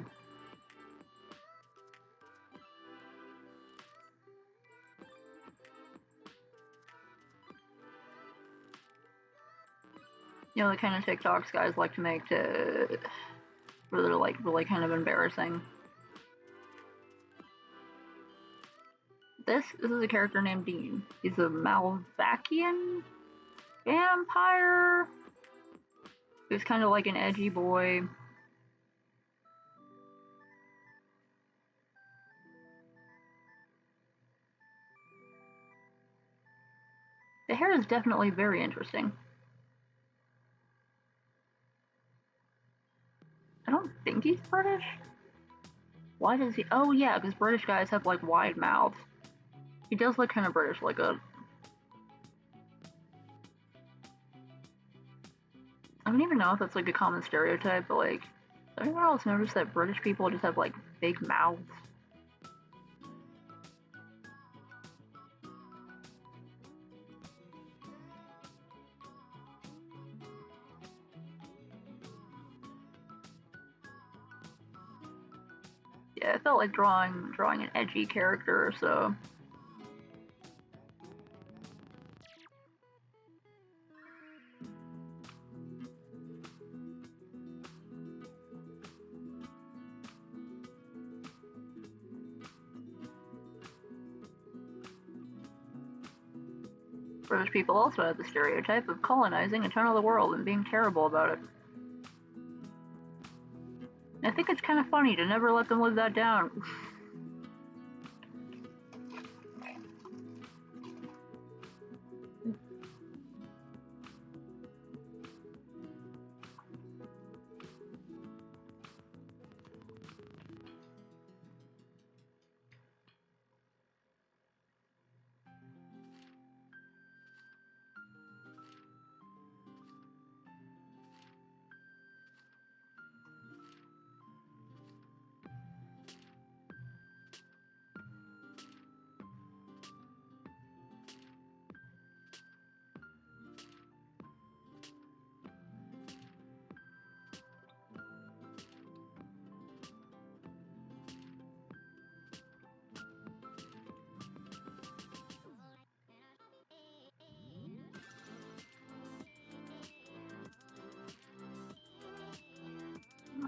You know, the kind of TikToks guys like to make to where they're like really kind of embarrassing. This is a character named Dean. He's a Malvakian vampire. He was kind of like an edgy boy. The hair is definitely very interesting. I don't think he's British. Why does he? Oh yeah, because British guys have like wide mouths. He does look kind of British, like a. I don't even know if that's like a common stereotype, but like, has anyone else noticed that British people just have like big mouths? Yeah, it felt like drawing an edgy character, so British people also have the stereotype of colonizing a ton of the world and being terrible about it. I think it's kind of funny to never let them live that down.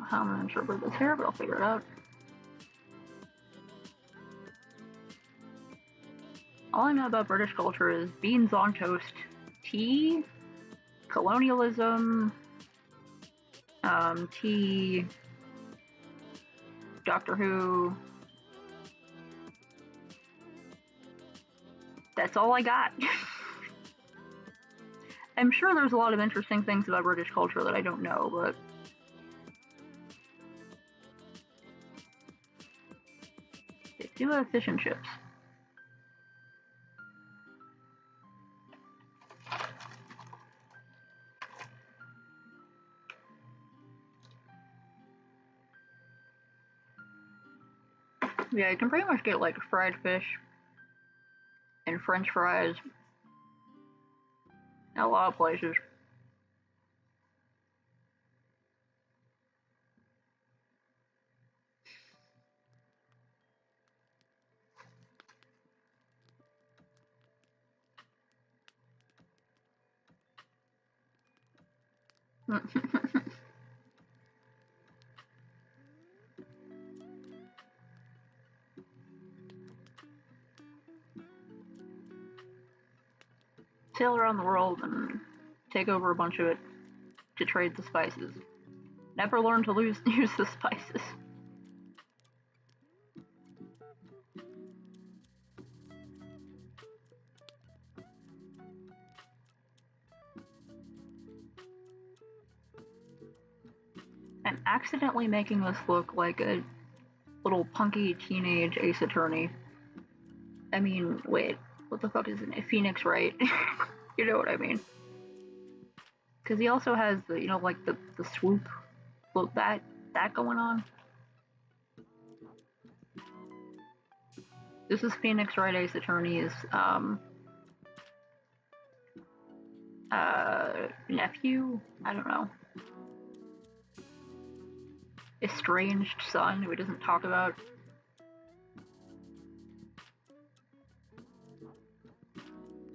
How I'm gonna interpret this here, but I'll figure it out. All I know about British culture is beans on toast, tea, colonialism, tea, Doctor Who. That's all I got. I'm sure there's a lot of interesting things about British culture that I don't know, but they do have fish and chips. Yeah, you can pretty much get like fried fish and French fries at a lot of places. Sail around the world and take over a bunch of it to trade the spices. Never learn to use the spices. I'm accidentally making this look like a little punky teenage Ace Attorney. I mean, wait, what the fuck is it? Phoenix Wright. You know what I mean? Because he also has the, like the swoop, look that going on. This is Phoenix Wright Ace Attorney's nephew. I don't know. Estranged son who he doesn't talk about.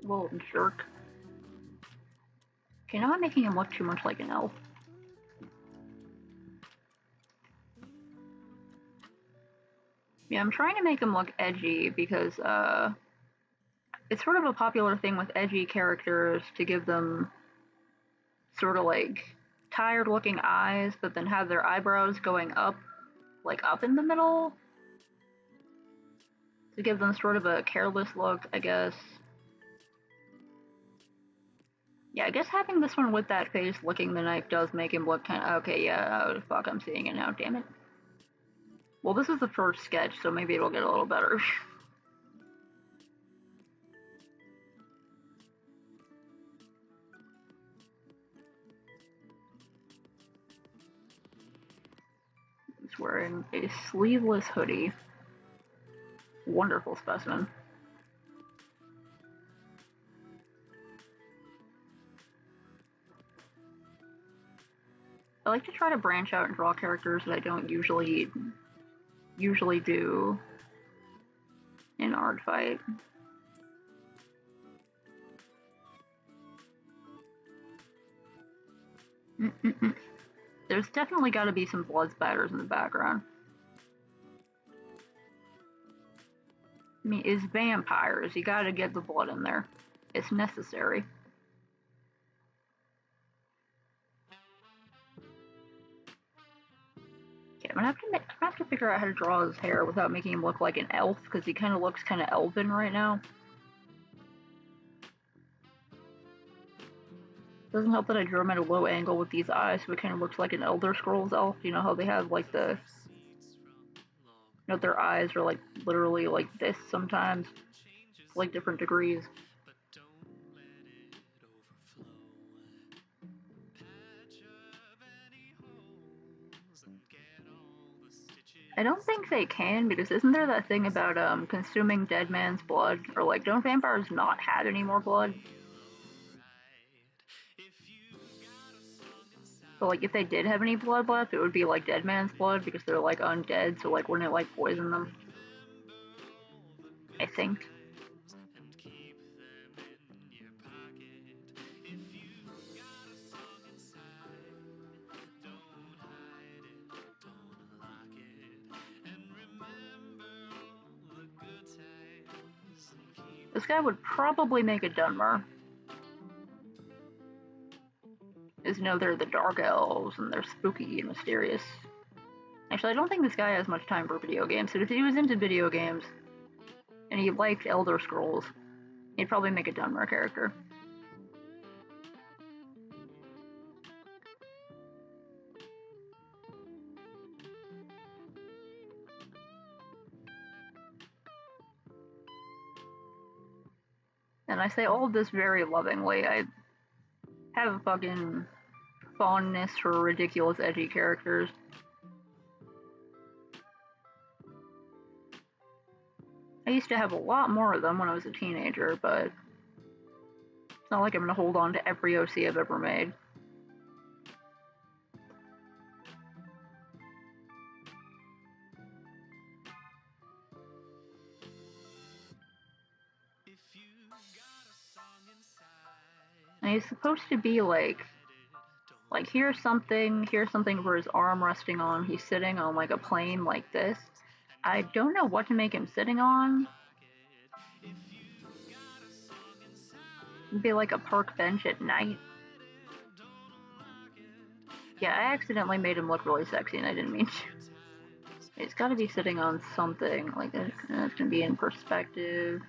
Little jerk. Okay, now I'm making him look too much like an elf. Yeah, I'm trying to make him look edgy because it's sort of a popular thing with edgy characters to give them sort of like tired looking eyes, but then have their eyebrows going up, like up in the middle, to give them sort of a careless look, I guess. Yeah, I guess having this one with that face licking the knife does make him look kind of... Okay, yeah, oh, fuck, I'm seeing it now, damn it. Well, this is the first sketch, so maybe it'll get a little better. He's wearing a sleeveless hoodie. Wonderful specimen. I like to try to branch out and draw characters that I don't usually do in Aardfight. There's definitely got to be some blood spatters in the background. I mean, it's vampires. You gotta get the blood in there. It's necessary. Okay, I'm gonna have to figure out how to draw his hair without making him look like an elf, because he kind of looks kind of elven right now. Doesn't help that I drew him at a low angle with these eyes, so it kind of looks like an Elder Scrolls elf. You know how they have like the... You know, their eyes are like literally like this sometimes, like different degrees. I don't think they can, because isn't there that thing about consuming dead man's blood? Or like, don't vampires not have any more blood? So like, if they did have any blood left, it would be like dead man's blood, because they're like undead, so like, wouldn't it like poison them? I think. This guy would probably make a Dunmer. Is, you know, they're the Dark Elves, and they're spooky and mysterious. Actually, I don't think this guy has much time for video games, so if he was into video games, and he liked Elder Scrolls, he'd probably make a Dunmer character. And I say all of this very lovingly. I have a fucking fondness for ridiculous, edgy characters. I used to have a lot more of them when I was a teenager, but it's not like I'm gonna hold on to every OC I've ever made. And he's supposed to be like here's something for his arm resting on. He's sitting on like a plane like this. I don't know what to make him sitting on. It'd be like a park bench at night. Yeah, I accidentally made him look really sexy and I didn't mean to. He's gotta be sitting on something, like it's gonna be in perspective.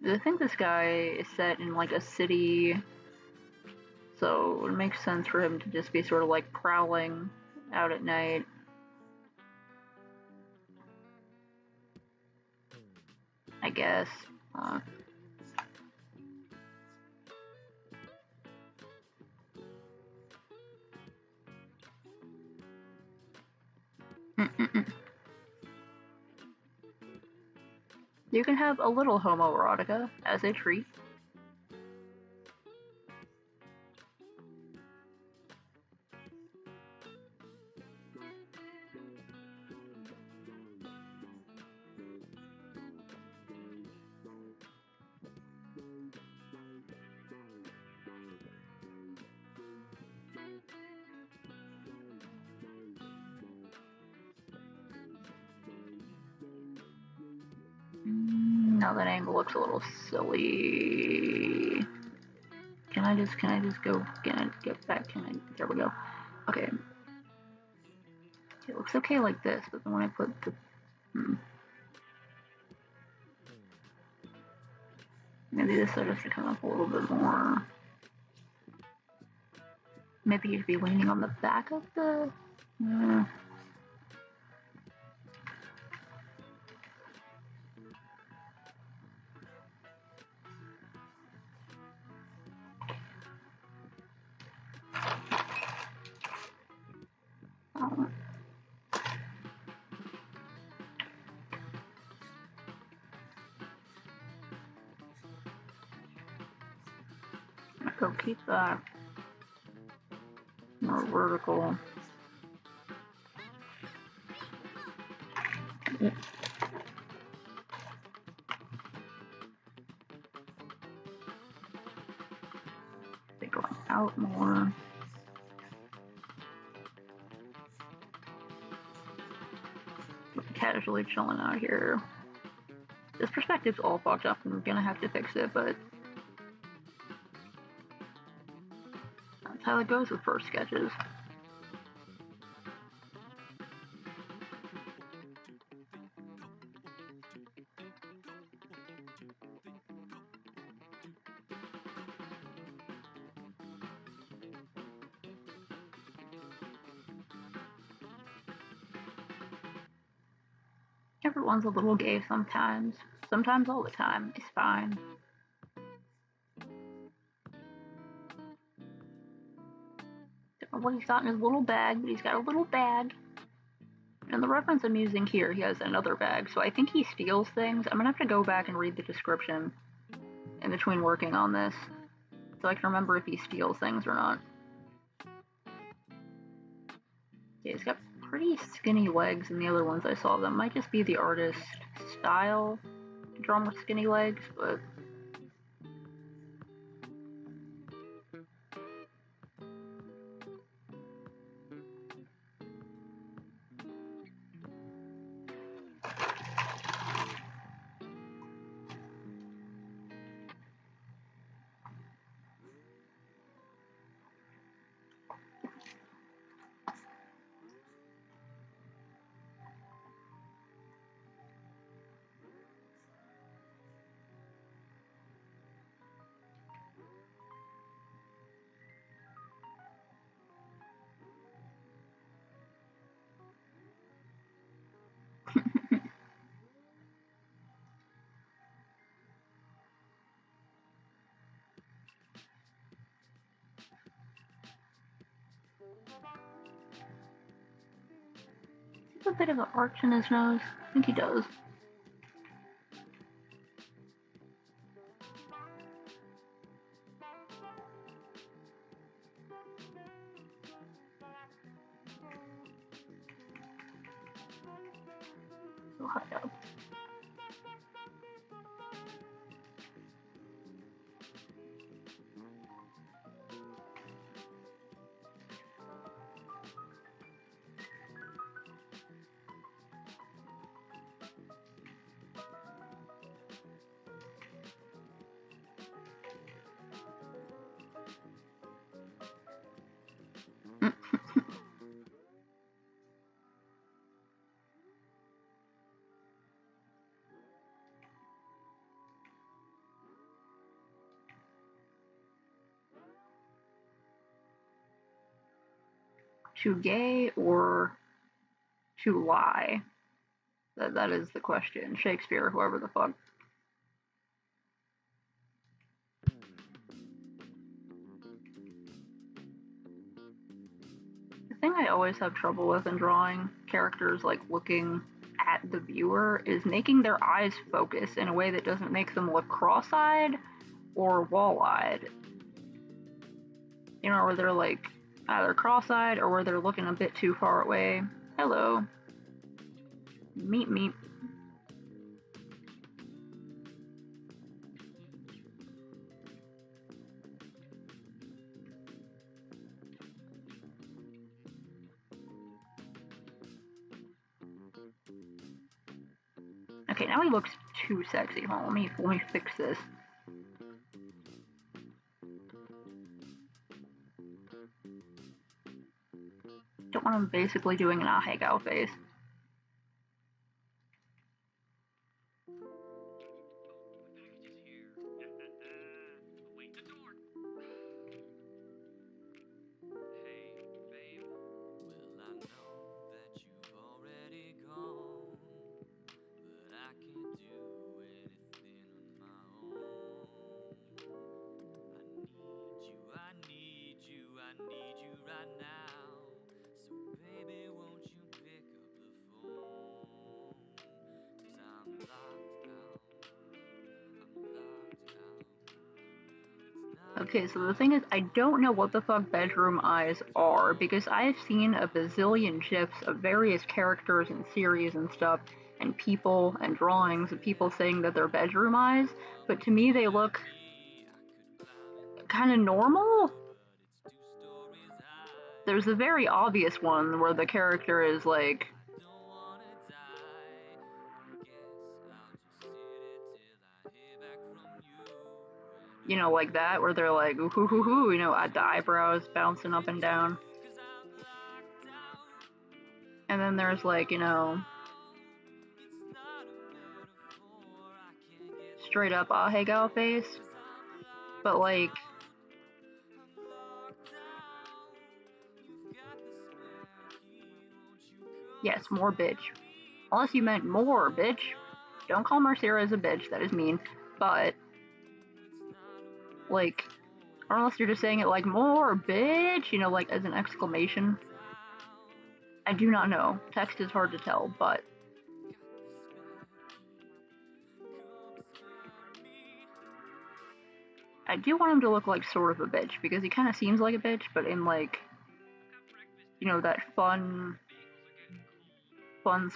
I think this guy is set in like a city, so it makes sense for him to just be sort of like prowling out at night. I guess. You can have a little homoerotica as a treat. Now that angle looks a little silly. Can I just go, get back, there we go. Okay. It looks okay like this, but then when I put the, maybe this side has to come up a little bit more. Maybe you'd be leaning on the back of the, oh. So keep that more vertical. They go out more. Casually chilling out here. This perspective's all fucked up and I'm gonna have to fix it, but that's how it goes with first sketches. Everyone's a little gay sometimes. Sometimes all the time. It's fine. Don't know what he's got in his little bag, but he's got a little bag. And the reference I'm using here, he has another bag, so I think he steals things. I'm gonna have to go back and read the description in between working on this, so I can remember if he steals things or not. Yeah, he's got pretty skinny legs in the other ones I saw. That might just be the artist's style to draw with skinny legs, but he's a bit of an arch in his nose. I think he does. So high up. To gay or to lie? That is the question. Shakespeare, whoever the fuck. The thing I always have trouble with in drawing characters like looking at the viewer is making their eyes focus in a way that doesn't make them look cross-eyed or wall-eyed. You know, where they're like either cross-eyed or where they're looking a bit too far away. Hello. Meet me. Okay, now he looks too sexy. Hold on, let me fix this. Don't want him basically doing an ahegao face. Okay, so the thing is, I don't know what the fuck bedroom eyes are, because I've seen a bazillion gifs of various characters and series and stuff, and people and drawings of people saying that they're bedroom eyes, but to me they look kind of normal. There's a very obvious one where the character is like, you know, like that, where they're like, ooh, hoo, hoo, hoo, you know, the eyebrows bouncing up and down. And then there's like, you know, straight up ahegao face, but like, yes, more bitch. Unless you meant more bitch. Don't call Marcera a bitch, that is mean. But, like, or unless you're just saying it like, more bitch, you know, like as an exclamation. I do not know. Text is hard to tell, but I do want him to look like sort of a bitch, because he kind of seems like a bitch, but in like, you know, that fun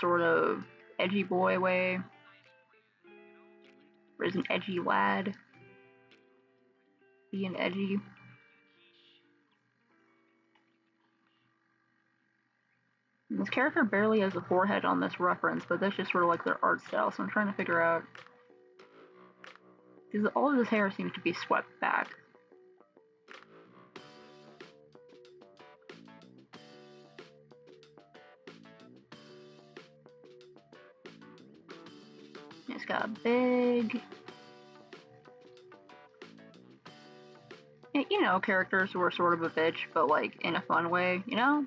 sort of edgy boy way. Or is an edgy lad. Being edgy. And this character barely has a forehead on this reference, but that's just sort of like their art style, so I'm trying to figure out. Because all of his hair seems to be swept back. It's got a big, you know, characters who are sort of a bitch, but like in a fun way, you know?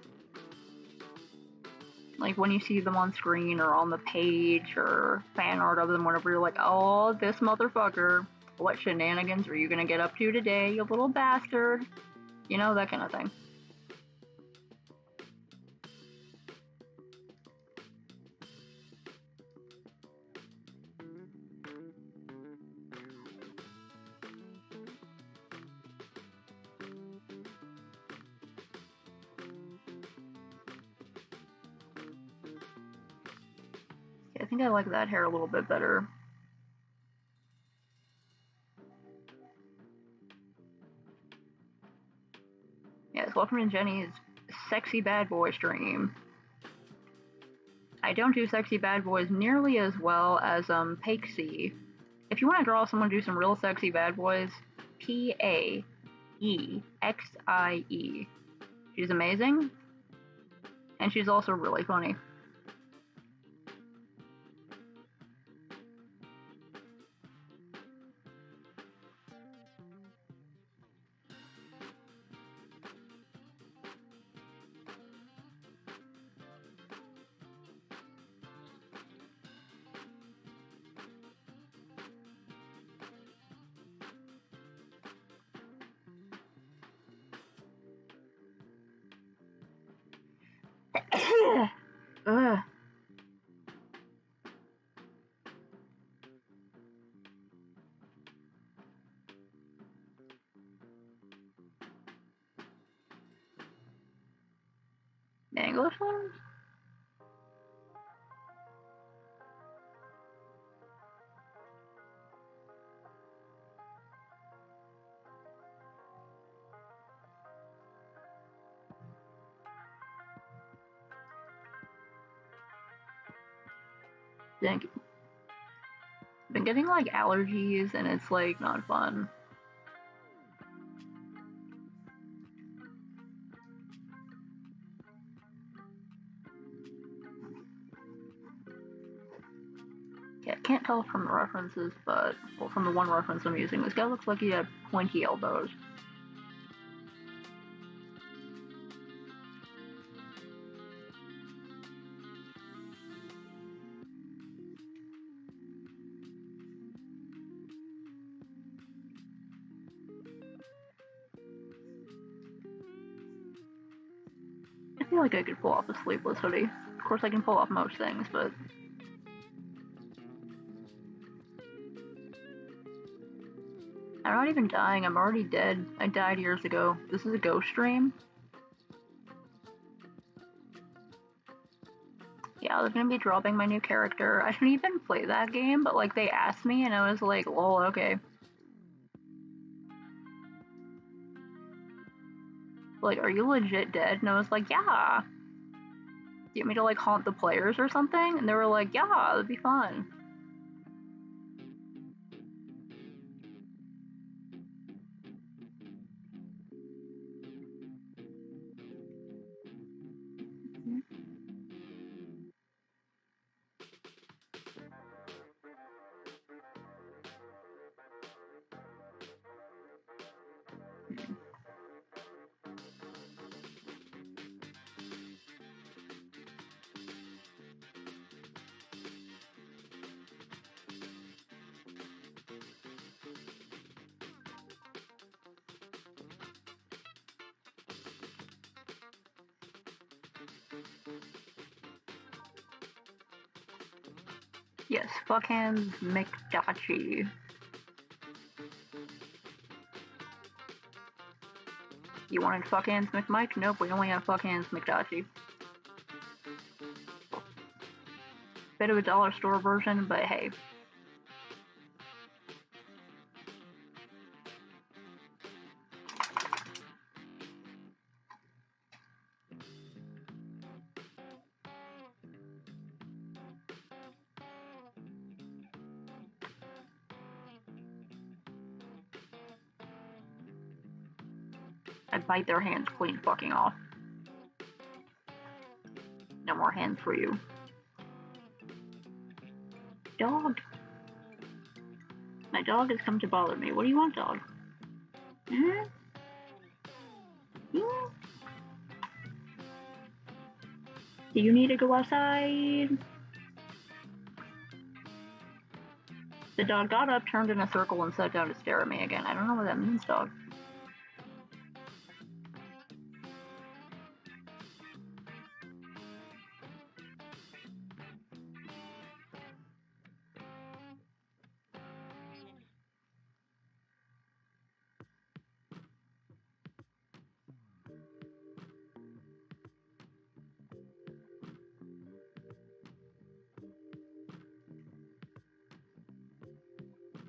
Like when you see them on screen or on the page or fan art of them, whenever you're like, oh, this motherfucker, what shenanigans are you gonna get up to today, you little bastard? You know, that kind of thing. I think I like that hair a little bit better. Yes, welcome to Jenny's sexy bad boy stream. I don't do sexy bad boys nearly as well as Paixi. If you want to draw someone to do some real sexy bad boys, Paexie. She's amazing, and she's also really funny. Ugh. The English ones? Thank you. I'm getting like allergies and it's like not fun. Yeah, can't tell from the references, but well, from the one reference I'm using, this guy looks like he had pointy elbows. I feel like I could pull off a sleeveless hoodie. Of course, I can pull off most things, but I'm not even dying. I'm already dead. I died years ago. This is a ghost stream. Yeah, I was gonna be dropping my new character. I shouldn't even play that game, but like they asked me, and I was like, lol, okay. Like, are you legit dead? And I was like, yeah. Do you want me to like haunt the players or something? And they were like, yeah, that'd be fun. Yes, Fuckhands McDachi. You wanted Fuckhands McMike? Nope, we only have Fuckhands McDachi. Bit of a dollar store version, but hey. I'd bite their hands clean fucking off. No more hands for you. Dog. My dog has come to bother me. What do you want, dog? Hmm? Hmm? Do you need to go outside? The dog got up, turned in a circle, and sat down to stare at me again. I don't know what that means, dog.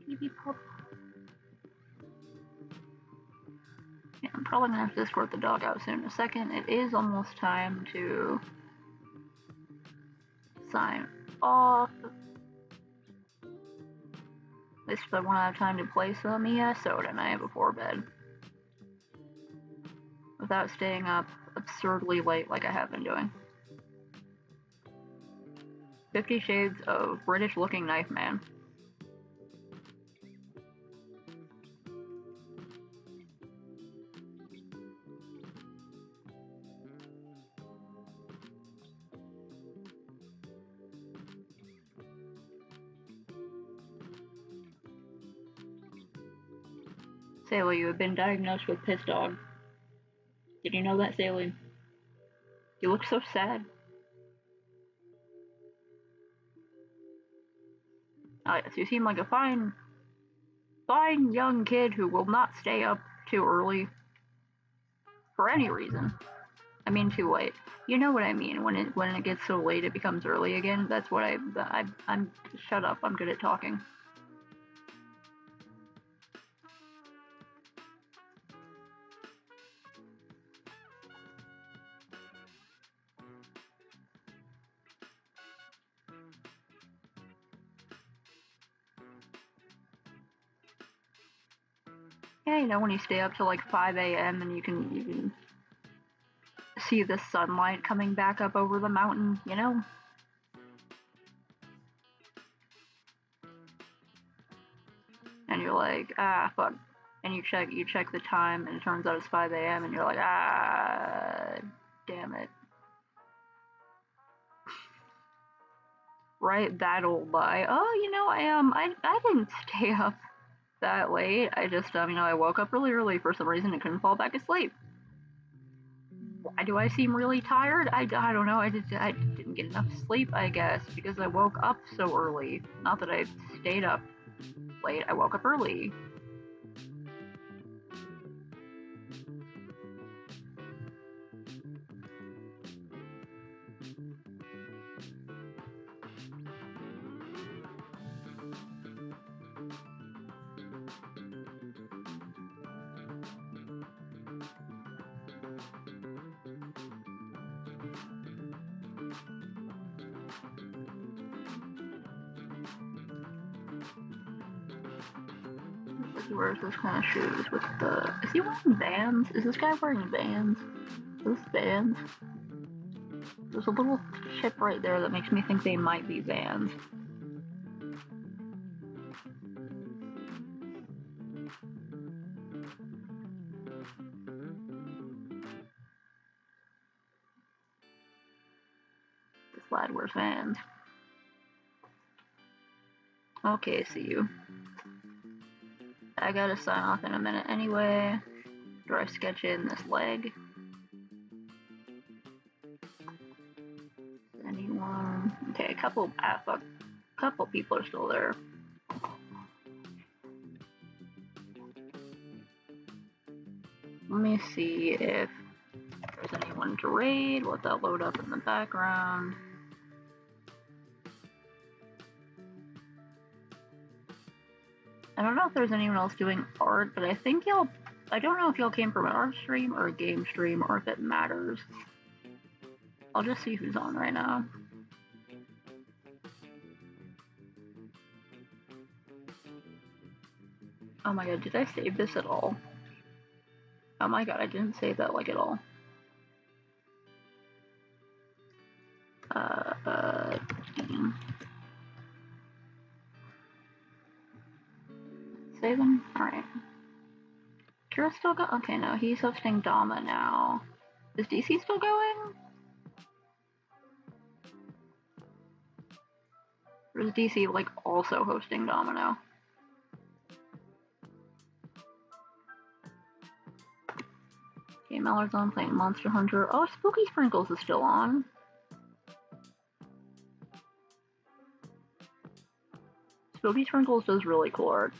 Baby pup. Yeah, I'm probably gonna have to escort the dog out soon in a second. It is almost time to sign off. At least if I want to have time to play some ESO tonight before bed. Without staying up absurdly late like I have been doing. 50 Shades of British looking knife man. Sailor, you have been diagnosed with piss dog. Did you know that, Sailor? You look so sad. Oh yes, you seem like a fine young kid who will not stay up too early for any reason. I mean too late. You know what I mean. When it gets so late it becomes early again. That's what I'm shut up. I'm good at talking. Yeah, you know, when you stay up till like 5 a.m. and you can see the sunlight coming back up over the mountain, you know? And you're like, ah, fuck. And you check the time, and it turns out it's 5 a.m. and you're like, ah, damn it. Right, that'll lie. Oh, you know, I didn't stay up that late. I just, you know, I woke up really early for some reason and couldn't fall back asleep. Why do I seem really tired? I don't know. I didn't get enough sleep, I guess, because I woke up so early. Not that I stayed up late. I woke up early. He wears those kind of shoes with the. Is he wearing Vans? Is this guy wearing Vans? Is this Vans? There's a little chip right there that makes me think they might be Vans. This lad wears Vans. Okay, see you. I gotta sign off in a minute anyway. Do I sketch in this leg? Anyone? Okay, a couple. Fuck. A couple people are still there. Let me see if there's anyone to raid. Let that load up in the background. I don't know if there's anyone else doing art, but I think y'all. I don't know if y'all came from an art stream or a game stream or if it matters. I'll just see who's on right now. Oh my god, did I save this at all? Oh my god, I didn't save that like at all. Damn. Save him? Alright. Kira's still going? Okay, no, he's hosting Dama now. Is DC still going? Or is DC, like, also hosting Dama now? Okay, Mallard's on playing Monster Hunter. Oh, Spooky Sprinkles is still on. Spooky Sprinkles does really cool art.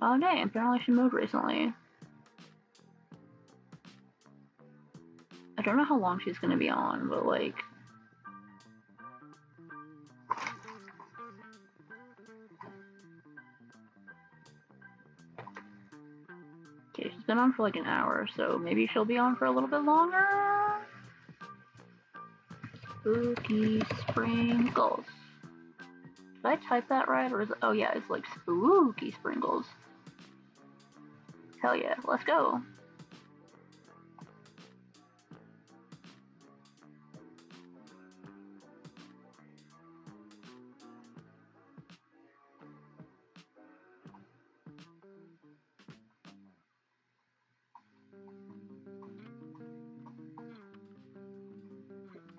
Oh dang, apparently she moved recently. I don't know how long she's gonna be on, but like... Okay, she's been on for like an hour, so maybe she'll be on for a little bit longer? Spooky Sprinkles. Did I type that right, or is it... Oh yeah, it's like Spooky Sprinkles. Hell yeah, let's go.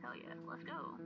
Hell yeah, let's go.